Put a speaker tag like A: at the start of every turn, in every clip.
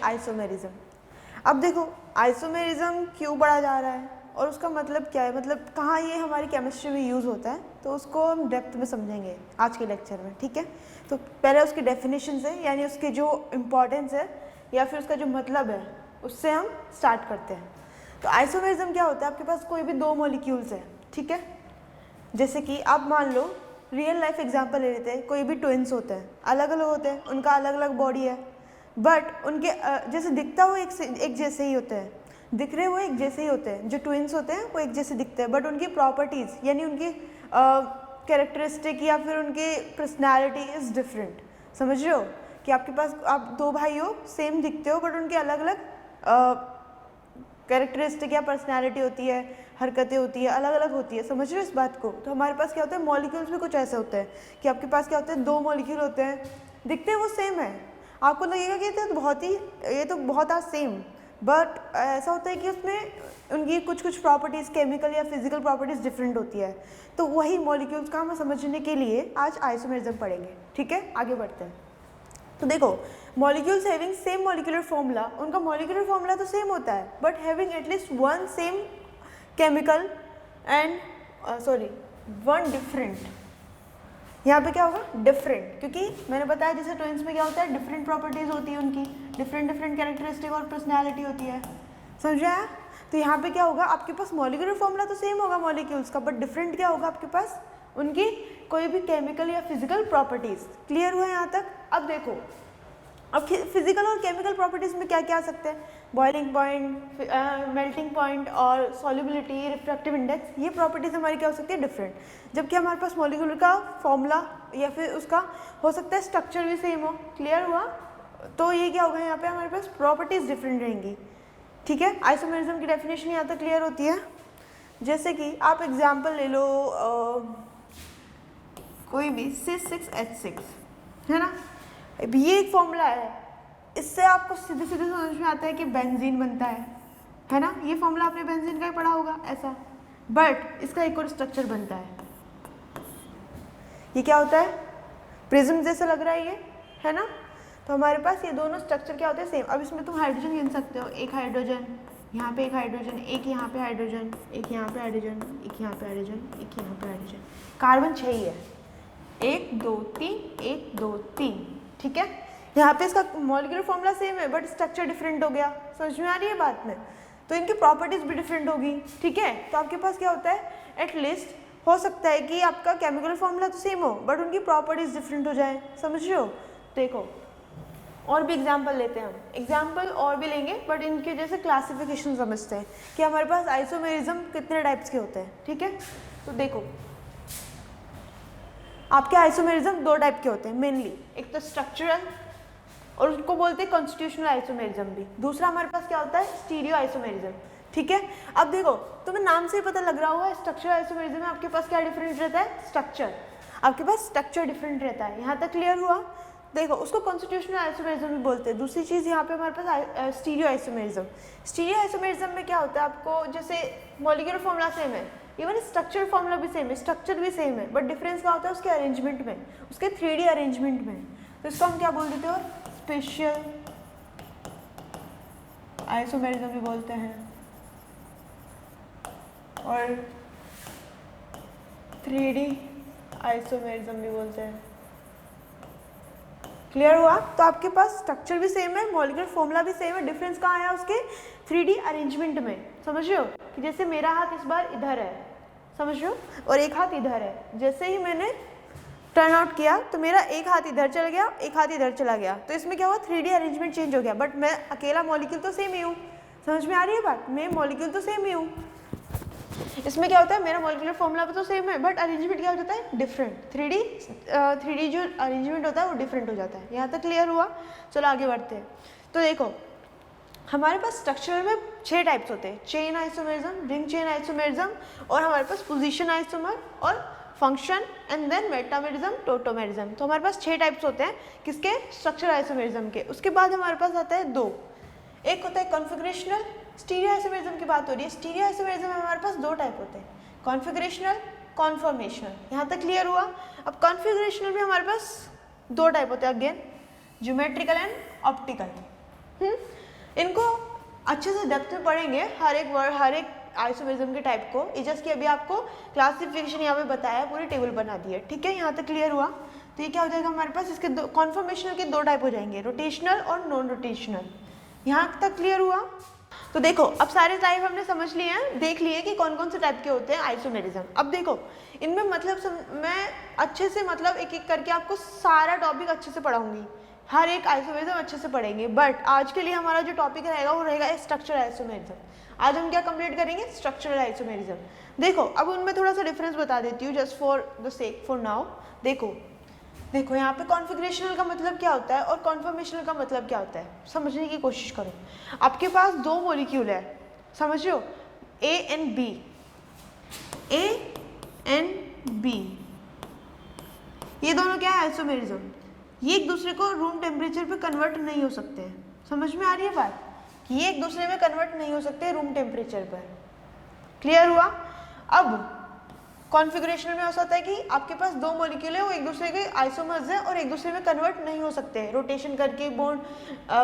A: Isomerism. अब देखो isomerism क्यों पढ़ा जा रहा है और उसका मतलब क्या है, मतलब कहाँ ये हमारी केमिस्ट्री में यूज़ होता है, तो उसको हम डेप्थ में समझेंगे आज के लेक्चर में, ठीक है। तो पहले उसकी डेफिनेशन है, यानी उसके जो इम्पोर्टेंस है या फिर उसका जो मतलब है उससे हम स्टार्ट करते हैं। तो आइसोमेरिज्म क्या होता है, आपके पास कोई भी दो मॉलिक्यूल्स है, ठीक है। जैसे कि आप मान लो रियल लाइफ एग्जांपल ले लेते हैं, कोई भी ट्विन्स होते हैं, अलग अलग होते हैं, उनका अलग अलग बॉडी है, बट उनके जैसे दिखता वो एक जैसे ही होते हैं, दिख रहे वो एक जैसे ही होते हैं, जो ट्विन्स होते हैं वो एक जैसे दिखते हैं, बट उनकी प्रॉपर्टीज़ यानी उनकी कैरेक्टरिस्टिक या फिर उनकी पर्सनैलिटी इज़ डिफरेंट। समझ रहे हो कि आपके पास आप दो भाई हो, सेम दिखते हो, बट उनके अलग अलग कैरेक्टरिस्टिक या पर्सनैलिटी होती है, हरकतें होती है, अलग अलग होती है। समझ रहे हो इस बात को। तो हमारे पास क्या होता है, मॉलिक्यूल्स भी कुछ ऐसे होते हैं कि आपके पास क्या होते हैं, दो मॉलिक्यूल होते हैं, दिखते हैं वो सेम है, आपको लगेगा कि ये तो बहुत आज सेम, बट ऐसा होता है कि उसमें उनकी कुछ कुछ प्रॉपर्टीज़ केमिकल या फिजिकल प्रॉपर्टीज़ डिफरेंट होती है। तो वही मॉलिक्यूल्स का हम समझने के लिए आज आइसोमेरिज्म पढ़ेंगे, ठीक है। आगे बढ़ते हैं। तो देखो molecules having same molecular formula, उनका मॉलिक्यूलर फॉर्मूला तो सेम होता है, but having at least one same chemical and one different. यहाँ पे क्या होगा, डिफरेंट, क्योंकि मैंने बताया जैसे ट्विन्स में क्या होता है, डिफरेंट प्रॉपर्टीज़ होती है उनकी, डिफरेंट कैरेक्टरिस्टिक और पर्सनैलिटी होती है। समझ आया। तो यहाँ पे क्या होगा, आपके पास मॉलिक्यूलर फॉर्मूला तो सेम होगा मॉलिक्यूल्स का, बट डिफरेंट क्या होगा आपके पास, उनकी कोई भी केमिकल या फिजिकल प्रॉपर्टीज़। क्लियर हुआ यहाँ तक। अब देखो अब फिजिकल और केमिकल प्रॉपर्टीज़ में क्या क्या आ सकते हैं, बॉइलिंग पॉइंट, मेल्टिंग पॉइंट और सॉल्युबिलिटी, रिफ्रैक्टिव इंडेक्स, ये प्रॉपर्टीज़ हमारी क्या हो सकती है, डिफरेंट। जबकि हमारे पास मॉलिक्यूलर का फॉर्मूला या फिर उसका हो सकता है स्ट्रक्चर भी सेम हो। क्लियर हुआ। तो ये क्या होगा, यहाँ पे हमारे पास प्रॉपर्टीज़ डिफरेंट रहेंगी, ठीक है। आइसोमेरिज्म की डेफिनेशन यहाँ तक क्लियर होती है। जैसे कि आप एग्जाम्पल ले लो कोई भी C6H6 है ना, ये एक फॉर्मूला है, इससे आपको सीधे सीधे समझ में आता है कि बेंजीन बनता है ना। ये फॉर्मूला आपने बेंजीन का ही पढ़ा होगा ऐसा, बट इसका एक और स्ट्रक्चर बनता है। ये क्या होता है, प्रिज्म जैसा लग रहा है ये, है ना। तो हमारे पास ये दोनों स्ट्रक्चर क्या होते हैं, सेम। अब इसमें तुम हाइड्रोजन गिन सकते हो, एक हाइड्रोजन यहाँ पे, एक हाइड्रोजन, एक यहाँ पे हाइड्रोजन, एक यहाँ पे हाइड्रोजन, एक यहाँ पे हाइड्रोजन, एक यहाँ पे हाइड्रोजन। कार्बन 6 ही है, 1 2 3 1 2 3, ठीक है। यहाँ पे इसका मॉलिक्यूलर फॉर्मूला सेम है, बट स्ट्रक्चर डिफरेंट हो गया। समझ में आ रही है बात में। तो इनकी प्रॉपर्टीज भी डिफरेंट होगी, ठीक है। तो आपके पास क्या होता है, एटलीस्ट हो सकता है कि आपका केमिकल फॉर्मूला तो सेम हो, बट उनकी प्रॉपर्टीज डिफरेंट हो जाए। समझ रहे हो। देखो और भी एग्जाम्पल लेते हैं हम, एग्जाम्पल और भी लेंगे, बट इनके जैसे क्लासिफिकेशन समझते हैं कि हमारे पास आइसोमेरिज्म कितने टाइप्स के होते हैं, ठीक है। तो देखो आपके आइसोमेरिज्म दो टाइप के होते हैं मेनली, एक तो स्ट्रक्चरल और उसको बोलते हैं कॉन्स्टिट्यूशनल आइसोमेरिज्म भी। दूसरा हमारे पास क्या होता है, स्टीरियो आइसोमेरिज्म, ठीक है। अब देखो तुम्हें नाम से ही पता लग रहा होगा, स्ट्रक्चरल आइसोमेरिज्म में आपके पास क्या डिफरेंट रहता है, स्ट्रक्चर, आपके पास स्ट्रक्चर डिफरेंट रहता है। यहाँ तक क्लियर हुआ। देखो उसको कॉन्स्टिट्यूशनल आइसोमेरिज्म भी बोलते हैं। दूसरी चीज़ यहाँ पे हमारे पास स्टीरियो आइसोमेरिज्म। स्टीरियो आइसोमेरिज्म में क्या होता है, आपको जैसे मॉलिक्यूलर फॉर्मूला सेम है, इवन स्ट्रक्चर फॉर्मूला भी सेम है, स्ट्रक्चर भी सेम है, बट डिफरेंस क्या होता है उसके अरेंजमेंट में, उसके 3D अरेंजमेंट में। तो इसको हम क्या बोल देते हैं, स्पेशियल आइसोमेरिज्म भी बोलते हैं और 3D आइसोमेरिज्म भी बोलते हैं। क्लियर हुआ। तो आपके पास स्ट्रक्चर भी सेम है, मॉलिक्यूलर फॉर्मूला भी सेम है, डिफरेंस कहाँ आया उसके 3D अरेंजमेंट में। समझ रहे हो कि जैसे मेरा हाथ इस बार इधर है, समझ रहे हो, और एक हाथ इधर है। जैसे ही मैंने टर्न आउट किया तो मेरा एक हाथ इधर चला गया, एक हाथ इधर चला गया, तो इसमें क्या हुआ, 3D अरेंजमेंट चेंज हो गया, बट मैं अकेला मॉलिक्यूल तो सेम ही हूँ। समझ में आ रही है बात, मैं मॉलिक्यूल तो सेम ही हूँ। इसमें क्या होता है, मेरा मॉलिक्यूलर फॉर्मूला भी तो सेम है, बट अरेंजमेंट क्या हो जाता है, डिफरेंट। 3D जो अरेंजमेंट होता है वो डिफरेंट हो जाता है। यहाँ तक क्लियर हुआ। चलो आगे बढ़ते हैं। तो देखो हमारे पास स्ट्रक्चर में 6 टाइप्स होते हैं, chain isomerism, ring chain isomerism, और हमारे पास पोजीशन आइसोमर और function, and then metamerism, tautomerism. तो हमारे पास 6 टाइप्स होते हैं किसके, स्ट्रक्चर आइसोमेरिज्म के। उसके बाद हमारे पास आता है 2, एक होता है कॉन्फिगरेशनल। स्टीरियो आइसोमेरिज्म की बात हो रही है। स्टीरियो आइसोमेरिज्म में हमारे पास 2 टाइप होते हैं, कॉन्फिगरेशनल, कॉन्फॉर्मेशनल। यहाँ तक क्लियर हुआ। अब कॉन्फिगरेशनल में हमारे पास 2 टाइप होते हैं, अगेन ज्योमेट्रिकल एंड ऑप्टिकल। इनको अच्छे से डेप्थ में पढ़ेंगे, हर एक वर्ड, हर एक आइसोमेरिज्म के टाइप को। ये जस्ट कि अभी आपको क्लासिफिकेशन यहाँ पे बताया, पूरी टेबल बना दी है, ठीक है। यहाँ तक क्लियर हुआ? तो ये क्या हो जाएगा हमारे पास, इसके दो कॉन्फॉर्मेशनल के दो टाइप हो जाएंगे, रोटेशनल और नॉन रोटेशनल। यहाँ तक क्लियर हुआ? तो देखो अब सारे टाइप हमने समझ लिए हैं, देख लिए कि कौन कौन से टाइप के होते हैं आइसोमेरिज्म। अब देखो इनमें मतलब मैं अच्छे से मतलब एक एक करके आपको सारा टॉपिक अच्छे से पढ़ाऊंगी, हर एक आइसोमेरिज्म अच्छे से पढ़ेंगे। बट आज के लिए हमारा जो टॉपिक रहेगा वो रहेगा स्ट्रक्चरल आइसोमेरिज्म। आज हम क्या कंप्लीट करेंगे, स्ट्रक्चरल आइसोमेरिज्म। देखो अब उनमें थोड़ा सा डिफरेंस बता देती हूँ just for the sake for now. देखो यहाँ पे कॉन्फिगरेशनल का मतलब क्या होता है और कॉन्फॉर्मेशनल का मतलब क्या होता है, समझने की कोशिश करो। आपके पास दो मॉलिक्यूल है, समझ रहे हो, A and B, A and B, ये दोनों क्या है, आइसोमेरिज्म। ये एक दूसरे को रूम टेम्परेचर पे कन्वर्ट नहीं हो सकते हैं। समझ में आ रही है बात, कि ये एक दूसरे में कन्वर्ट नहीं हो सकते रूम टेम्परेचर पर। क्लियर हुआ? अब कॉन्फ़िगरेशन में ऐसा होता है कि आपके पास दो मॉलिक्यूल है, वो एक दूसरे के आइसोमर्स हैं और एक दूसरे में कन्वर्ट नहीं हो सकते, रोटेशन करके, बॉन्ड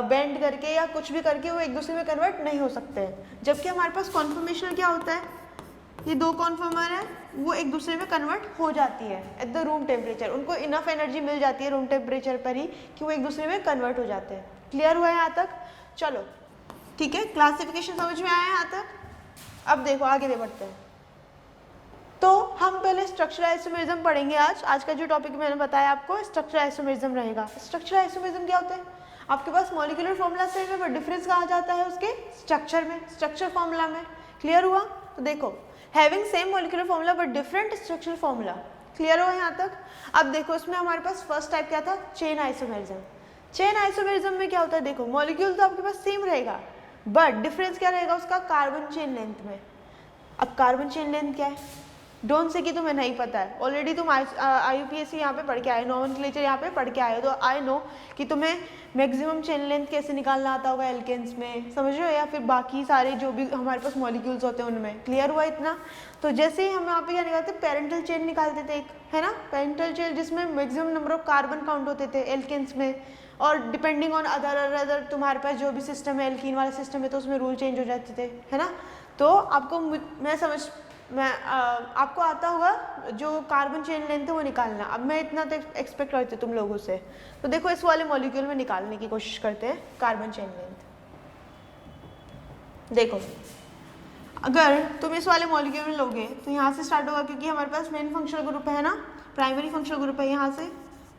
A: बेंड करके या कुछ भी करके वो एक दूसरे में कन्वर्ट नहीं हो सकते हैं। जबकि हमारे पास कॉन्फॉर्मेशनल क्या होता है, ये दो कॉन्फॉर्मर है, वो एक दूसरे में कन्वर्ट हो जाती है एट द रूम टेम्परेचर। उनको इनफ एनर्जी मिल जाती है रूम टेम्परेचर पर ही कि वो एक दूसरे में कन्वर्ट हो जाते हैं। क्लियर हुआ है यहाँ तक? चलो ठीक है, क्लासिफिकेशन समझ में आया यहाँ तक? अब देखो आगे बढ़ते हैं। तो हम पहले स्ट्रक्चरल आइसोमेरिज्म पढ़ेंगे। आज का जो टॉपिक मैंने बताया आपको स्ट्रक्चरल आइसोमेरिज्म रहेगा। स्ट्रक्चरल आइसोमेरिज्म क्या होता है, आपके पास मॉलिक्यूलर फॉर्मूला सेम है, बट डिफरेंस कहाँ जाता है उसके स्ट्रक्चर में, स्ट्रक्चर फॉर्मूला में। क्लियर हुआ? तो देखो having same molecular formula but different structural formula. Clear हुआ यहाँ तक? अब देखो इसमें हमारे पास फर्स्ट टाइप क्या था, चेन आइसोमेरिज्म। चेन आइसोमेरिज्म में क्या होता है, देखो मॉलिक्यूल तो आपके पास सेम रहेगा, बट डिफरेंस क्या रहेगा उसका, कार्बन चेन लेंथ में। अब कार्बन चेन लेंथ क्या है, डोंट से कि तुम्हें नहीं पता है, ऑलरेडी तुम IUPAC यहाँ पे पढ़ के आए, नोमेनक्लेचर यहाँ पे पढ़ के आए हो, तो आई नो कि तुम्हें मैक्सिमम चेन लेंथ कैसे निकालना आता होगा एल्केन्स में, समझ रहे हो, या फिर बाकी सारे जो भी हमारे पास मॉलिक्यूल्स होते हैं उनमें। क्लियर हुआ इतना? तो जैसे ही हम यहाँ पे क्या निकालते, पेरेंटल चेन निकालते थे एक, है ना, पेरेंटल चेन जिसमें maximum number of carbon count होते थे एल्केन्स में, और डिपेंडिंग ऑन अदर तुम्हारे पास जो भी सिस्टम है, एल्कीन वाला सिस्टम है, तो उसमें रूल चेंज हो जाते थे, है ना। तो आपको आपको आता होगा जो कार्बन चेन लेंथ है वो निकालना। अब मैं इतना तो एक्सपेक्ट करती हूँ तुम लोगों से, तो देखो इस वाले मॉलिक्यूल में निकालने की कोशिश करते हैं कार्बन चेन लेंथ। देखो अगर तुम इस वाले मॉलिक्यूल में लोगे तो यहाँ से स्टार्ट होगा, क्योंकि हमारे पास मेन फंक्शनल ग्रुप है ना, प्राइमरी फंक्शनल ग्रुप है, यहाँ से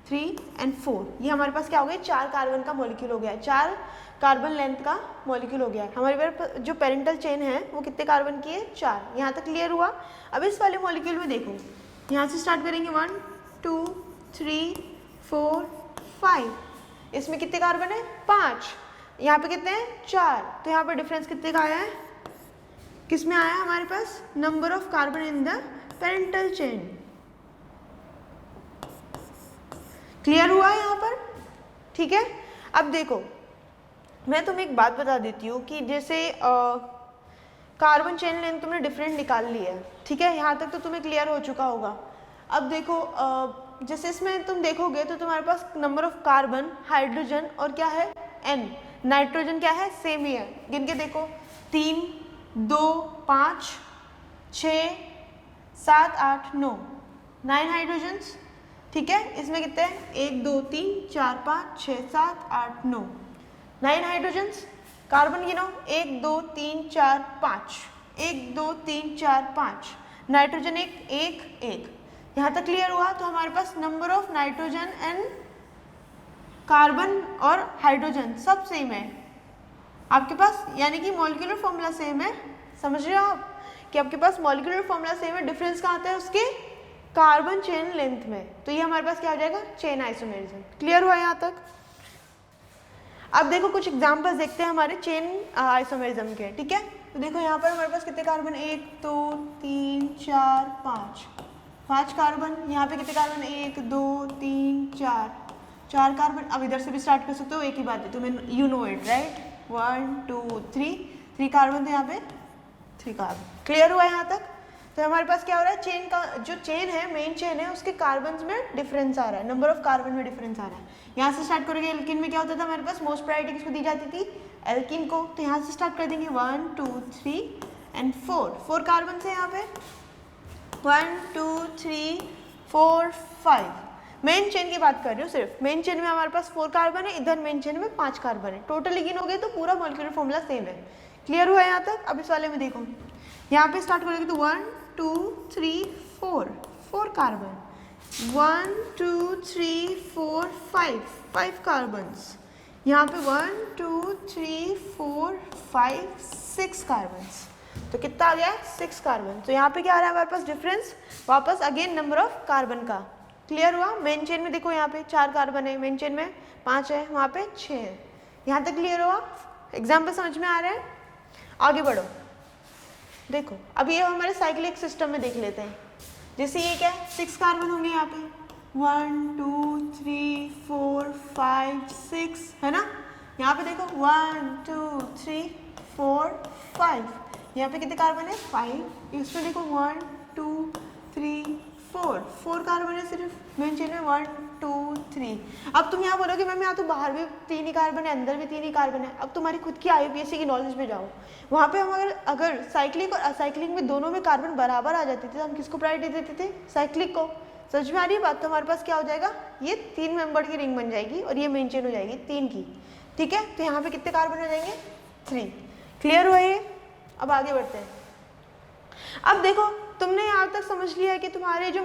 A: 3 और 4, ये हमारे पास क्या हो गया, 4 कार्बन का मॉलिक्यूल हो गया है, 4 कार्बन लेंथ का मॉलिक्यूल हो गया है। हमारे पास जो पेरेंटल चेन है वो कितने कार्बन की है, 4। यहाँ तक क्लियर हुआ? अब इस वाले मॉलिक्यूल में देखो, यहाँ से स्टार्ट करेंगे 1 2 3 4 5, इसमें कितने कार्बन है, 5, यहाँ पे कितने हैं, 4। तो यहाँ पर डिफरेंस कितने का आया है, किस में आया है हमारे पास, number of carbon in the parental chain. Clear हुआ है यहाँ पर? ठीक है। अब देखो मैं तुम्हें एक बात बता देती हूँ कि जैसे कार्बन चेन लेंथ तुमने डिफरेंट निकाल ली है, ठीक है, यहाँ तक तो तुम्हें क्लियर हो चुका होगा। अब देखो जैसे इसमें तुम देखोगे तो तुम्हारे पास नंबर ऑफ कार्बन, हाइड्रोजन और क्या है, N, नाइट्रोजन क्या है, सेम ही है। गिन के देखो, 3 2 5 6 7 8 9, 9 हाइड्रोजन्स, ठीक है। इसमें कितने हैं, 1 2 3 4 5 6 7 8 9, 9 हाइड्रोजन्स। कार्बन गिनो, 1 2 3 4 5, 1 2 3 4 5, नाइट्रोजन 1 1। यहाँ तक क्लियर हुआ? तो हमारे पास number of nitrogen and carbon और हाइड्रोजन सब सेम है आपके पास, यानी कि मॉलिक्यूलर फॉर्मूला सेम है। समझ रहे हो आप कि आपके पास मॉलिक्यूलर फॉर्मूला सेम है, डिफरेंस कहाँ आता है उसके कार्बन चेन लेंथ में। तो ये हमारे पास क्या हो जाएगा, चेन आइसोमेरिज्म। क्लियर हुआ यहाँ तक? अब देखो कुछ एग्जांपल्स देखते हैं हमारे चेन आइसोमेरिज्म के, ठीक है। तो देखो यहाँ पर हमारे पास कितने कार्बन, 1 2 3 4 5 कार्बन। यहाँ पे कितने कार्बन, 1 2 3 4 कार्बन। अब इधर से भी स्टार्ट कर सकते हो, एक ही बात है, तुम्हें you know it right, 1 2 3 carbon थे यहाँ पे, 3 कार्बन। क्लियर हुआ यहाँ तक? तो हमारे पास क्या हो रहा है, चेन का जो चेन है, मेन चेन है, उसके कार्बन्स में डिफरेंस आ रहा है, नंबर ऑफ कार्बन में डिफरेंस आ रहा है। यहाँ से स्टार्ट करोगे, एल्किन में क्या होता था हमारे पास, मोस्ट प्रायोरिटी किसको दी जाती थी, एल्किन को। तो यहाँ से स्टार्ट कर देंगे 1 2 3 एंड 4 कार्बन है यहाँ पे, 1 2 3 4 5। मेन चेन की बात कर रही हूँ सिर्फ, मेन चेन में हमारे पास 4 कार्बन है, इधर मेन चेन में 5 कार्बन है, टोटली गिनोगे तो पूरा मॉलिक्यूलर फॉर्मूला सेम है। क्लियर हुआ है यहाँ तक? अब इस वाले में देखो, यहाँ पे स्टार्ट करोगे तो 1 2 3 4 कार्बन, 1 2 3 4 5 कार्बन्स, यहाँ पे 1 2 3 4 5 6 कार्बन्स। तो कितना आ गया, 6 कार्बन। तो यहाँ पे क्या आ रहा है हमारे पास डिफरेंस, वापस अगेन नंबर ऑफ कार्बन का। क्लियर हुआ? मेन चेन में देखो यहाँ पे 4 कार्बन है, मेन चेन में 5 है, वहाँ पे 6 है। यहाँ तक क्लियर हुआ? एग्जाम्पल समझ में आ रहा है? आगे बढ़ो, देखो अब ये हमारे साइक्लिक सिस्टम में देख लेते हैं। जैसे ये क्या है, 6 कार्बन होंगे यहाँ पे, 1 2 3 4 5 6 है ना। यहाँ पे देखो 1 2 3 4 5, यहाँ पे कितने कार्बन है, 5। इसमें देखो 1 2 3 4 कार्बन है सिर्फ मेन चेन में, 1 2 3। अब तुम यहाँ बोलोगे मैम यहाँ तो बाहर भी 3 ही कार्बन है, अंदर भी 3 ही कार्बन है। अब तुम्हारी खुद की IUPAC की नॉलेज में जाओ, वहाँ पे हम अगर साइक्लिक और असाइक्लिक में दोनों में कार्बन बराबर आ जाते थे तो हम किसको प्रायोरिटी देते थे, साइक्लिक को। समझ में आ रही है बात? तो हमारे पास क्या हो जाएगा, ये 3 मेंबर की रिंग बन जाएगी और ये मेन चेन हो जाएगी 3 की। ठीक है, तो यहाँ पे कितने कार्बन हो जाएंगे, 3। क्लियर हुआ ये? अब आगे बढ़ते हैं। अब देखो तुमने यहाँ तक समझ लिया है कि तुम्हारे जो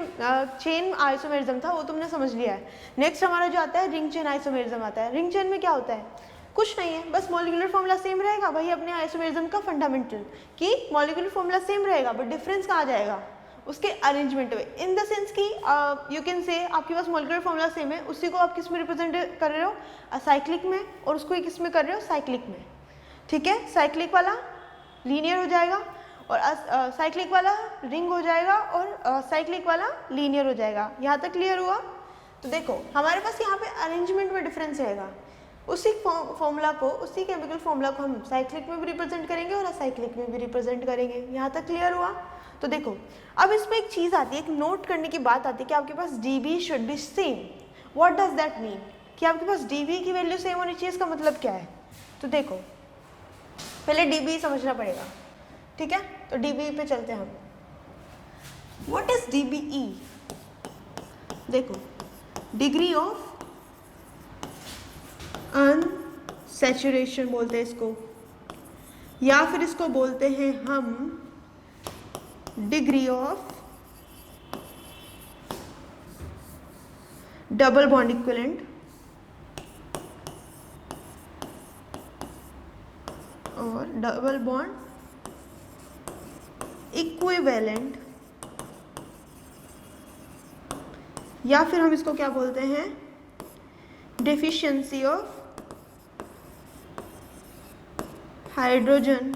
A: चेन आइसोमेरिज्म था वो तुमने समझ लिया है। नेक्स्ट हमारा जो आता है रिंग चेन आइसोमेरिज्म आता है। रिंग चेन में क्या होता है, कुछ नहीं है, बस मॉलिक्यूलर फॉर्मूला सेम रहेगा, वही अपने आइसोमेरिज्म का फंडामेंटल, कि मॉलिक्यूलर फॉर्मूला सेम रहेगा बट डिफरेंस कहाँ जाएगा, उसके अरेंजमेंट में। इन द सेंस कि यू कैन से आपके पास मॉलिक्यूलर फॉर्मूला सेम है, उसी को आप किस में रिप्रेजेंट कर रहे हो, असाइक्लिक में, और उसको किस में कर रहे हो, साइक्लिक में। ठीक है, साइक्लिक वाला लीनियर हो जाएगा और साइक्लिक वाला रिंग हो जाएगा और साइक्लिक वाला लीनियर हो जाएगा। यहाँ तक क्लियर हुआ? तो देखो हमारे पास यहाँ पे अरेंजमेंट में डिफरेंस रहेगा, उसी फॉर्मूला को, उसी केमिकल फॉर्मूला को हम साइक्लिक में भी रिप्रेजेंट करेंगे और असाइक्लिक में भी रिप्रेजेंट करेंगे। यहाँ तक क्लियर हुआ? तो देखो अब इसमें एक चीज़ आती है, एक नोट करने की बात आती है कि आपके पास DB should be same. What does that mean, कि आपके पास DB की वैल्यू सेम होनी चाहिए, इसका मतलब क्या है? तो देखो पहले DB समझना पड़ेगा। ठीक है, तो DB पे चलते हैं हम। What is DBE? देखो डिग्री ऑफ अनसैचुरेशन बोलते हैं इसको, या फिर इसको बोलते हैं हम degree of double bond equivalent और डबल बॉन्ड इक्विवेलेंट, या फिर हम इसको क्या बोलते हैं, डेफिशिएंसी ऑफ हाइड्रोजन।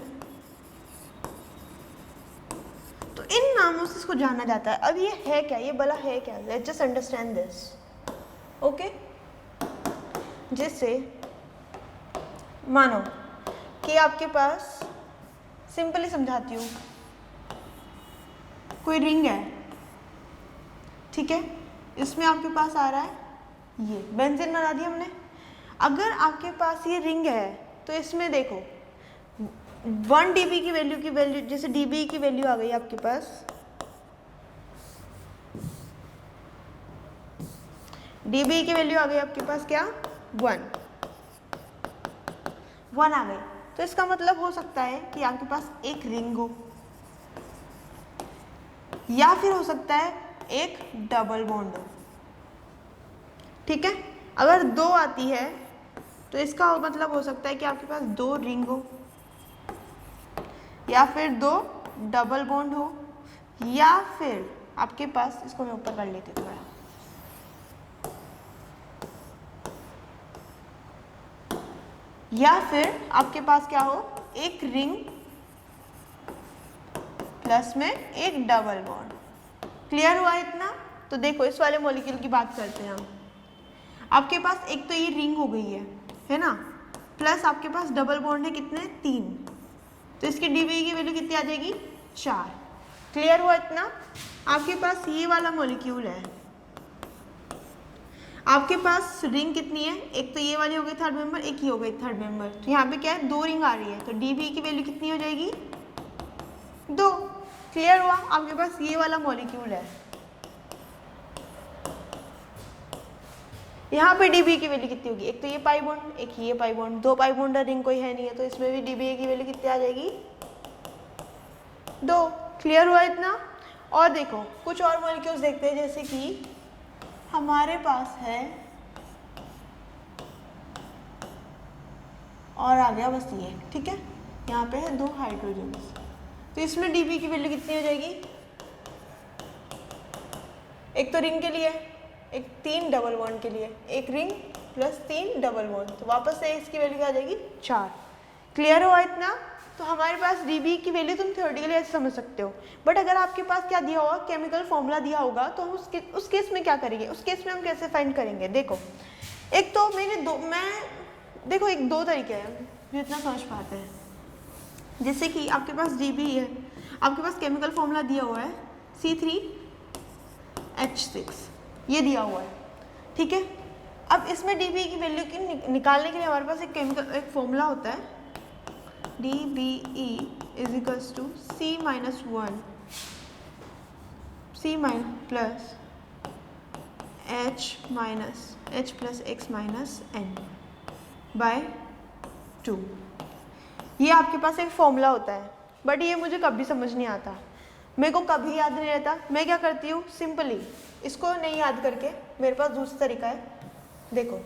A: तो इन नामों से इसको जाना जाता है। अब ये है क्या, ये भला है क्या, let's just understand this. Okay, जैसे मानो कि आपके पास, सिंपली समझाती हूँ, कोई रिंग है, ठीक है, इसमें आपके पास आ रहा है ये बेंजीन बना दिया हमने। अगर आपके पास ये रिंग है तो इसमें देखो 1 dB की वैल्यू, जैसे DB की वैल्यू आ गई आपके पास, DB की वैल्यू आ गई आपके पास क्या, 1 आ गई। तो इसका मतलब हो सकता है कि आपके पास एक रिंग हो, या फिर हो सकता है एक डबल बॉन्ड हो। ठीक है, अगर 2 आती है तो इसका मतलब हो सकता है कि आपके पास 2 रिंग हो, या फिर 2 डबल बॉन्ड हो, या फिर आपके पास, इसको मैं ऊपर कर लेती हूँ थोड़ा, या फिर आपके पास क्या हो, एक रिंग प्लस में एक डबल बॉन्ड। क्लियर हुआ इतना? तो देखो इस वाले मॉलिक्यूल की बात करते हैं हम। आपके पास एक तो ये रिंग हो गई है ना, प्लस आपके पास डबल बॉन्ड है कितने, 3। तो इसकी DB की वैल्यू कितनी आ जाएगी, 4। क्लियर हुआ इतना? आपके पास ये वाला मॉलिक्यूल है, आपके पास रिंग कितनी है, एक तो ये वाली हो गई थर्ड मेंबर, एक ही हो गई थर्ड मेंबर, तो यहाँ पे क्या है, 2 रिंग आ रही है, तो डीबी की वैल्यू कितनी हो जाएगी, 2। क्लियर हुआ? आपके पास ये वाला मॉलिक्यूल है, यहाँ पे डीबी की वैल्यू कितनी होगी, एक तो ये पाई बॉन्ड, एक ये pi bond, 2 pi bond ring कोई है नहीं है, तो इसमें भी डीबी की वैल्यू कितनी आ जाएगी, 2। क्लियर हुआ इतना? और देखो कुछ और मॉलिक्यूल्स देखते हैं, जैसे कि हमारे पास है, और आ गया बस ये, ठीक है, यहाँ पे है 2 हाइड्रोजन, तो इसमें डीबी की वैल्यू कितनी हो जाएगी, एक तो रिंग के लिए, एक 3 डबल बॉन्ड के लिए, एक रिंग प्लस 3 डबल बॉन्ड, तो वापस से इसकी वैल्यू क्या आ जाएगी, 4। क्लियर हुआ इतना? तो हमारे पास डीबी की वैल्यू तुम थ्योरेटिकली ऐसे समझ सकते हो, बट अगर आपके पास क्या दिया होगा, केमिकल फॉर्मूला दिया होगा, तो हम उस केस में क्या करेंगे, उस केस में हम कैसे फाइंड करेंगे। देखो एक तो देखो एक 2 तरीके हैं जो इतना समझ पाते हैं, जैसे कि आपके पास डीबी है, आपके पास केमिकल फॉर्मूला दिया हुआ है C3H6, ये दिया हुआ है, ठीक है। अब इसमें डीबी की वैल्यू की निकालने के लिए हमारे पास एक फॉर्मूला होता है, DBE is equals to C minus 1 C plus H plus X minus N by 2। ये आपके पास एक फॉर्मूला होता है, बट ये मुझे कभी समझ नहीं आता, मेरे को कभी याद नहीं रहता। मैं क्या करती हूँ, सिंपली इसको नहीं याद करके मेरे पास दूसरा तरीका है। देखो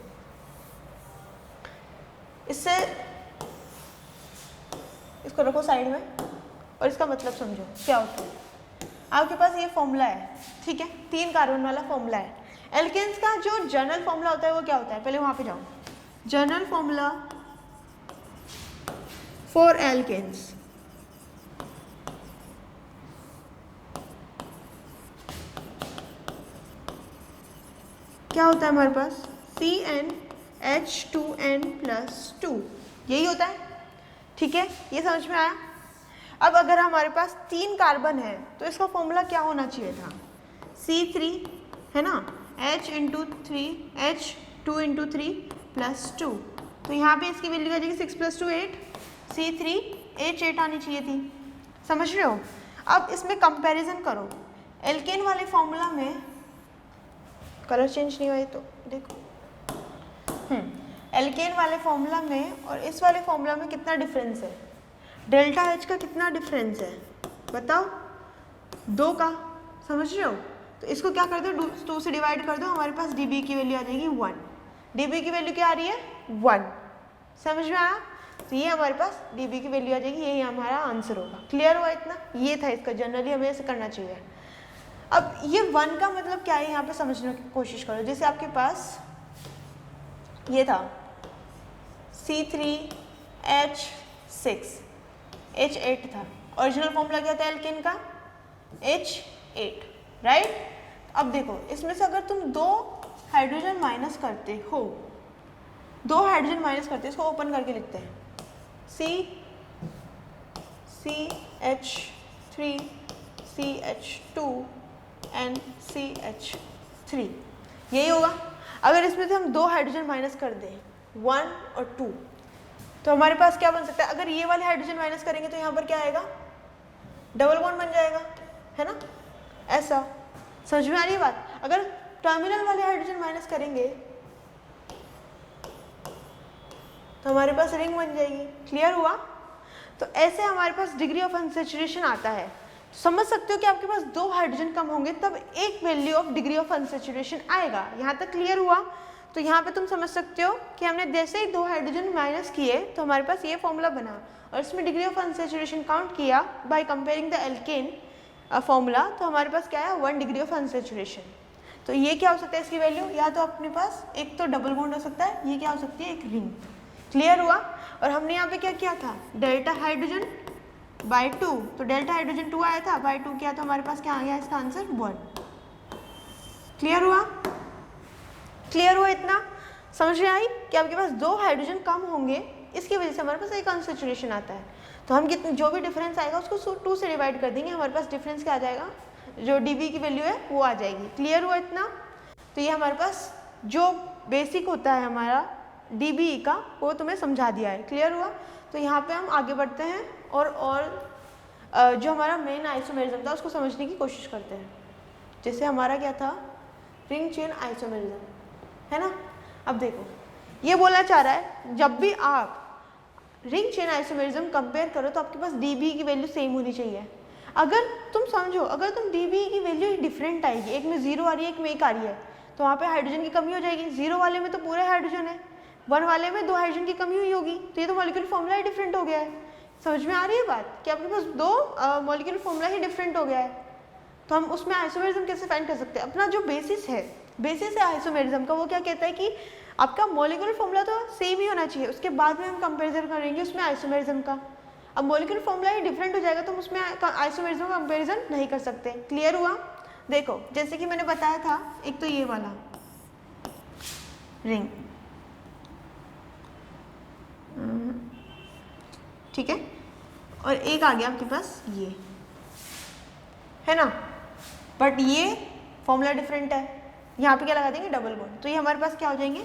A: इसको रखो साइड में और इसका मतलब समझो क्या होता है। आपके पास ये फॉर्मूला है, ठीक है, 3 कार्बन वाला फॉर्मूला है। एल्केन्स का जो जनरल फॉर्मूला होता है वो क्या होता है, पहले वहां पे जाओ। जनरल फॉर्मूला फॉर एल्केन्स क्या होता है हमारे पास, CnH2n+2, यही होता है, ठीक है, ये समझ में आया। अब अगर हमारे पास 3 कार्बन है तो इसका फॉर्मूला क्या होना चाहिए था, C3 है ना, H2 तो यहाँ पे इसकी वैल्यू आ जाएगी 6 + 2 8, C3H8 आनी चाहिए थी, समझ रहे हो। अब इसमें कंपैरिजन करो, एल्केन वाले फॉर्मूला में कलर चेंज नहीं हुआ, तो देखो एल्केन वाले फॉर्मूला में और इस वाले फॉर्मूला में कितना डिफरेंस है, डेल्टा H का कितना डिफरेंस है बताओ, 2 का, समझ रहे हो। तो इसको क्या कर दो, 2 से डिवाइड कर दो, हमारे पास dB की वैल्यू आ जाएगी 1। dB की वैल्यू क्या आ रही है, 1, समझ में आया। तो ये हमारे पास dB की वैल्यू आ जाएगी, यही हमारा आंसर होगा। क्लियर हुआ इतना, ये था इसका, जनरली हमें ऐसे करना चाहिए। अब ये 1 का मतलब क्या है यहाँ पे समझने की कोशिश करो। जैसे आपके पास ये था C3H6, H8 था, ओरिजिनल फॉर्मूला क्या था एल्केन का, H8, राइट। अब देखो इसमें से अगर तुम 2 हाइड्रोजन माइनस करते हो, 2 हाइड्रोजन माइनस करते हो, इसको ओपन करके लिखते हैं, CH3 CH2 and CH3, यही होगा। अगर इसमें से हम 2 हाइड्रोजन माइनस कर दें, 1 और 2, तो हमारे पास क्या बन सकता है, अगर ये वाले हाइड्रोजन माइनस करेंगे तो यहाँ पर क्या आएगा, डबल बॉन्ड बन जाएगा, है ना, ऐसा। समझ में आ रही है बात। अगर टर्मिनल वाले हाइड्रोजन माइनस करेंगे तो हमारे पास रिंग बन जाएगी। क्लियर हुआ। तो ऐसे हमारे पास डिग्री ऑफ अनसैचुरेशन आता है। तो समझ सकते हो कि आपके पास 2 हाइड्रोजन कम होंगे तब एक value of degree of unsaturation आएगा। यहाँ तक क्लियर हुआ। तो यहाँ पे तुम समझ सकते हो कि हमने जैसे ही 2 हाइड्रोजन माइनस किए तो हमारे पास ये फॉर्मूला बना और इसमें डिग्री ऑफ अनसैचुरेशन काउंट किया by comparing the alkene formula, तो हमारे पास क्या है 1 डिग्री ऑफ अनसैचुरेशन। तो ये क्या हो सकता है इसकी वैल्यू, या तो अपने पास एक तो डबल बॉन्ड हो सकता है, ये क्या हो सकती है एक रिंग। क्लियर हुआ। और हमने यहाँ पे क्या किया था, डेल्टा हाइड्रोजन बाय 2, तो डेल्टा हाइड्रोजन 2 आया था, बाय 2 किया तो हमारे पास क्या आ गया इसका आंसर 1। क्लियर हुआ। क्लियर हुआ इतना समझ में आई कि आपके पास 2 हाइड्रोजन कम होंगे, इसकी वजह से हमारे पास एक अनसैचुरेशन आता है। तो हम कितने जो भी डिफरेंस आएगा उसको 2 से डिवाइड कर देंगे, हमारे पास डिफरेंस क्या आ जाएगा, जो dB की वैल्यू है वो आ जाएगी। क्लियर हुआ इतना? तो ये हमारे पास जो बेसिक होता है हमारा dB का वो तुम्हें समझा दिया है। क्लियर हुआ? तो यहाँ पे हम आगे बढ़ते हैं और जो हमारा मेन आइसोमेरिज्म था उसको समझने की कोशिश करते हैं। जैसे हमारा क्या था, रिंग चेन आइसोमेरिज्म, है ना। अब देखो ये बोलना चाह रहा है जब भी आप रिंग चेन आइसोमेरिज्म कंपेयर करो तो आपके पास dB की वैल्यू सेम होनी चाहिए। अगर तुम समझो, अगर तुम dB की वैल्यू डिफरेंट आएगी, एक में 0 आ रही है एक में 1 आ रही है, तो वहाँ पे हाइड्रोजन की कमी हो जाएगी। 0 वाले में तो पूरे हाइड्रोजन है, 1 वाले में 2 हाइड्रोजन की कमी हुई होगी, तो ये तो मॉलिक्यूलर फॉर्मूला ही डिफरेंट हो गया है। समझ में आ रही है बात कि आपके पास 2 मॉलिक्यूलर फॉर्मूला ही डिफरेंट हो गया है। तो हम उसमें आइसोमेरिज्म कैसे फाइंड कर सकते हैं? अपना जो बेसिस है आइसोमेरिज्म का, वो क्या कहता है कि आपका मॉलिक्यूलर फॉर्मूला तो सेम ही होना चाहिए, उसके बाद में हम कंपेरिजन करेंगे उसमें आइसोमेरिज्म का। अब मॉलिक्यूलर फॉर्मूला ही डिफरेंट हो जाएगा तो हम उसमें आइसोमेरिज्म का कंपेरिजन नहीं कर सकते। क्लियर हुआ? देखो जैसे कि मैंने बताया था, एक तो ये वाला रिंग, ठीक है, और एक आ गया आपके पास ये, है ना, बट ये फॉर्मूला डिफरेंट है। यहाँ पे क्या लगा देंगे, डबल बॉन्ड, तो ये हमारे पास क्या हो जाएंगे,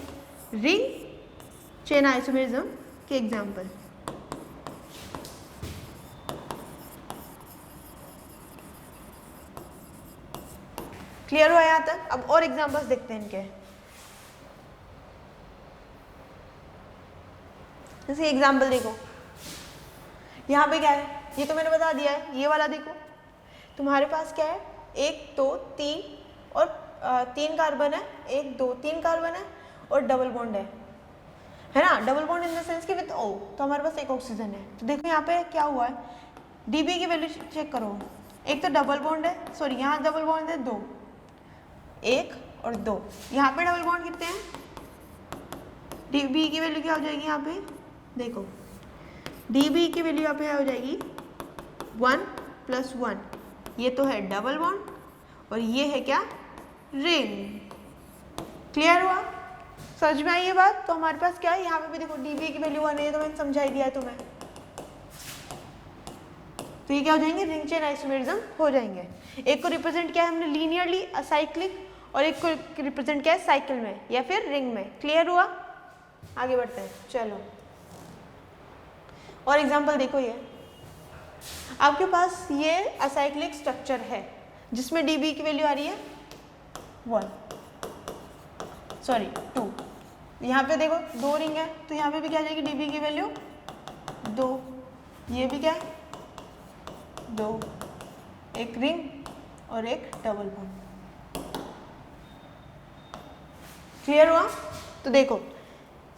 A: रिंग चेन आइसोमेरिज्म के एग्जाम्पल। क्लियर हुआ यहाँ तक? अब और एग्जाम्पल्स देखते हैं इनके। जैसे एग्जाम्पल देखो, यहाँ पे क्या है, ये तो मैंने बता दिया है। ये वाला देखो, तुम्हारे पास क्या है, 1 2 3 और 3 कार्बन है, 1 2 3 कार्बन है और डबल बॉन्ड है ना। Double bond in the sense कि विद O, तो हमारे पास एक ऑक्सीजन है। तो देखो यहाँ पे क्या हुआ है, dB की वैल्यू चेक करो, एक तो डबल बॉन्ड है, सॉरी यहाँ डबल बॉन्ड है 2, 1 और 2, यहाँ पे डबल बॉन्ड कितने हैं, dB की वैल्यू क्या हो जाएगी यहाँ पे, देखो dB की वैल्यू यहाँ पे हो जाएगी 1 + 1, ये तो है डबल बॉन्ड और ये है क्या, रिंग। क्लियर हुआ? समझ में आई ये बात? तो हमारे पास क्या है, यहाँ पे भी देखो dB की वैल्यू 1 है, तो मैंने समझा ही दिया है तुम्हें। तो ये क्या हो जाएंगे, रिंग चेन आइसोमेरिज्म हो जाएंगे। एक को रिप्रेजेंट किया है हमने लीनियरली असाइक्लिक, और एक को रिप्रेजेंट किया है साइकिल में या फिर रिंग में। क्लियर हुआ? आगे बढ़ते हैं, चलो और एग्जांपल देखो। ये आपके पास ये असाइक्लिक स्ट्रक्चर है जिसमें dB की वैल्यू आ रही है 2। यहाँ पे देखो 2 रिंग है, तो यहाँ पे भी क्या आ जाएगी dB की वैल्यू 2, ये भी क्या है 2, एक रिंग और एक डबल बॉन्ड। क्लियर हुआ? तो देखो